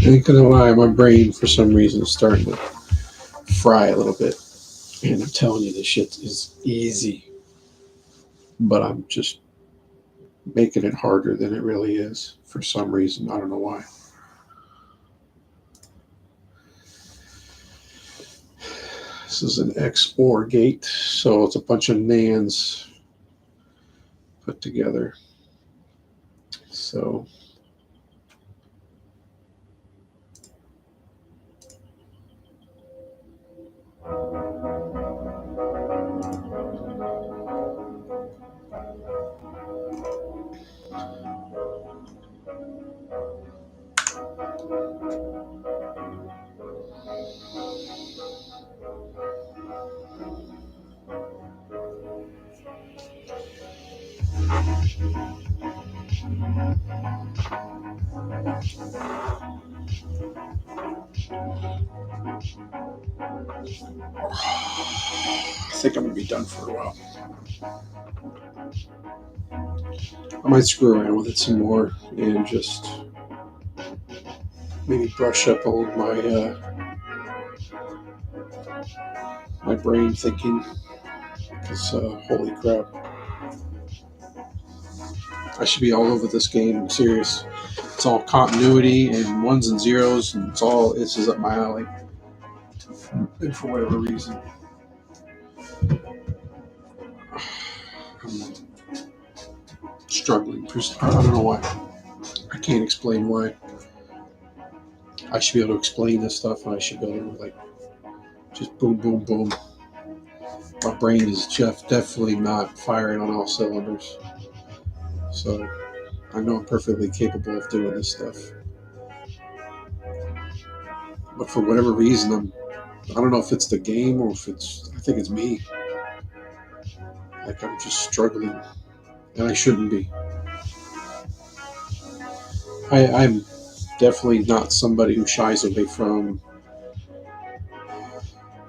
I ain't gonna lie, my brain for some reason is starting to fry a little bit. And I'm telling you, this shit is easy. But I'm just making it harder than it really is for some reason. I don't know why. This is an XOR gate, so it's a bunch of NANDs put together. So I think I'm gonna be done for a while. I might screw around with it some more and just maybe brush up on my brain thinking. Because holy crap, I should be all over this game. I'm serious. It's all continuity and ones and zeros, and this is up my alley. And for whatever reason, I'm struggling. I don't know why. I can't explain why. I should be able to explain this stuff, and I should be able to just boom, boom, boom. My brain is definitely not firing on all cylinders. So I know I'm perfectly capable of doing this stuff, but for whatever reason, I don't know if it's the game or if I think it's me. Like I'm just struggling, and I shouldn't be. I'm definitely not somebody who shies away from.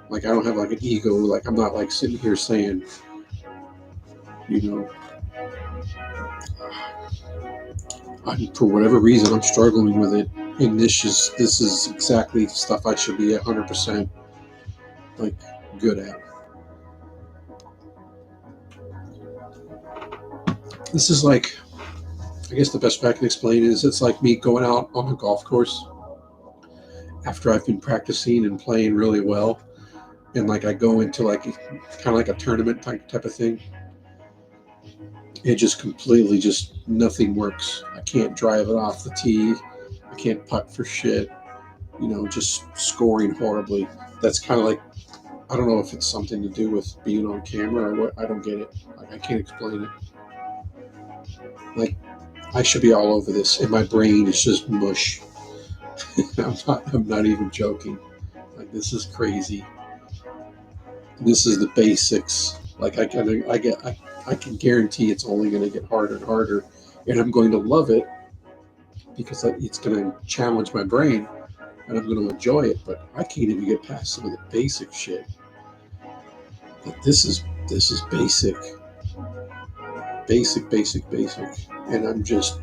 Like I don't have like an ego. Like I'm not like sitting here saying, you know, for whatever reason I'm struggling with it, and this is exactly the stuff I should be 100% like good at. This is like, I guess the best way I can explain it is it's like me going out on a golf course after I've been practicing and playing really well, and like I go into like kind of like a tournament type of thing. It just completely just nothing works. I can't drive it off the tee. I can't putt for shit. Just scoring horribly. That's kind of like, I don't know if it's something to do with being on camera or what. I don't get it. Like I can't explain it. Like I should be all over this, and my brain is just mush. I'm not even joking. Like this is crazy. This is the basics. Like I can guarantee it's only going to get harder and harder, and I'm going to love it because it's going to challenge my brain, and I'm going to enjoy it. But I can't even get past some of the basic shit. Like this is basic, and I'm just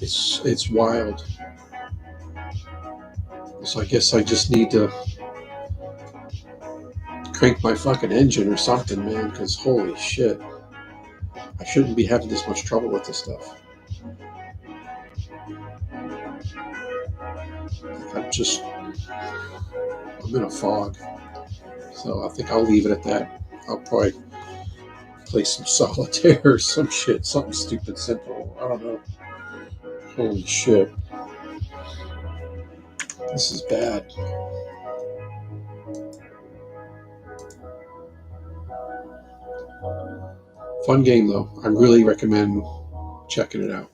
it's wild. So I guess I just need to crank my fucking engine or something, man, because holy shit, I shouldn't be having this much trouble with this stuff. I'm in a fog, so I think I'll leave it at that. I'll probably play some solitaire or some shit, something stupid simple. I don't know. Holy shit, this is bad. Fun game though. I really recommend checking it out.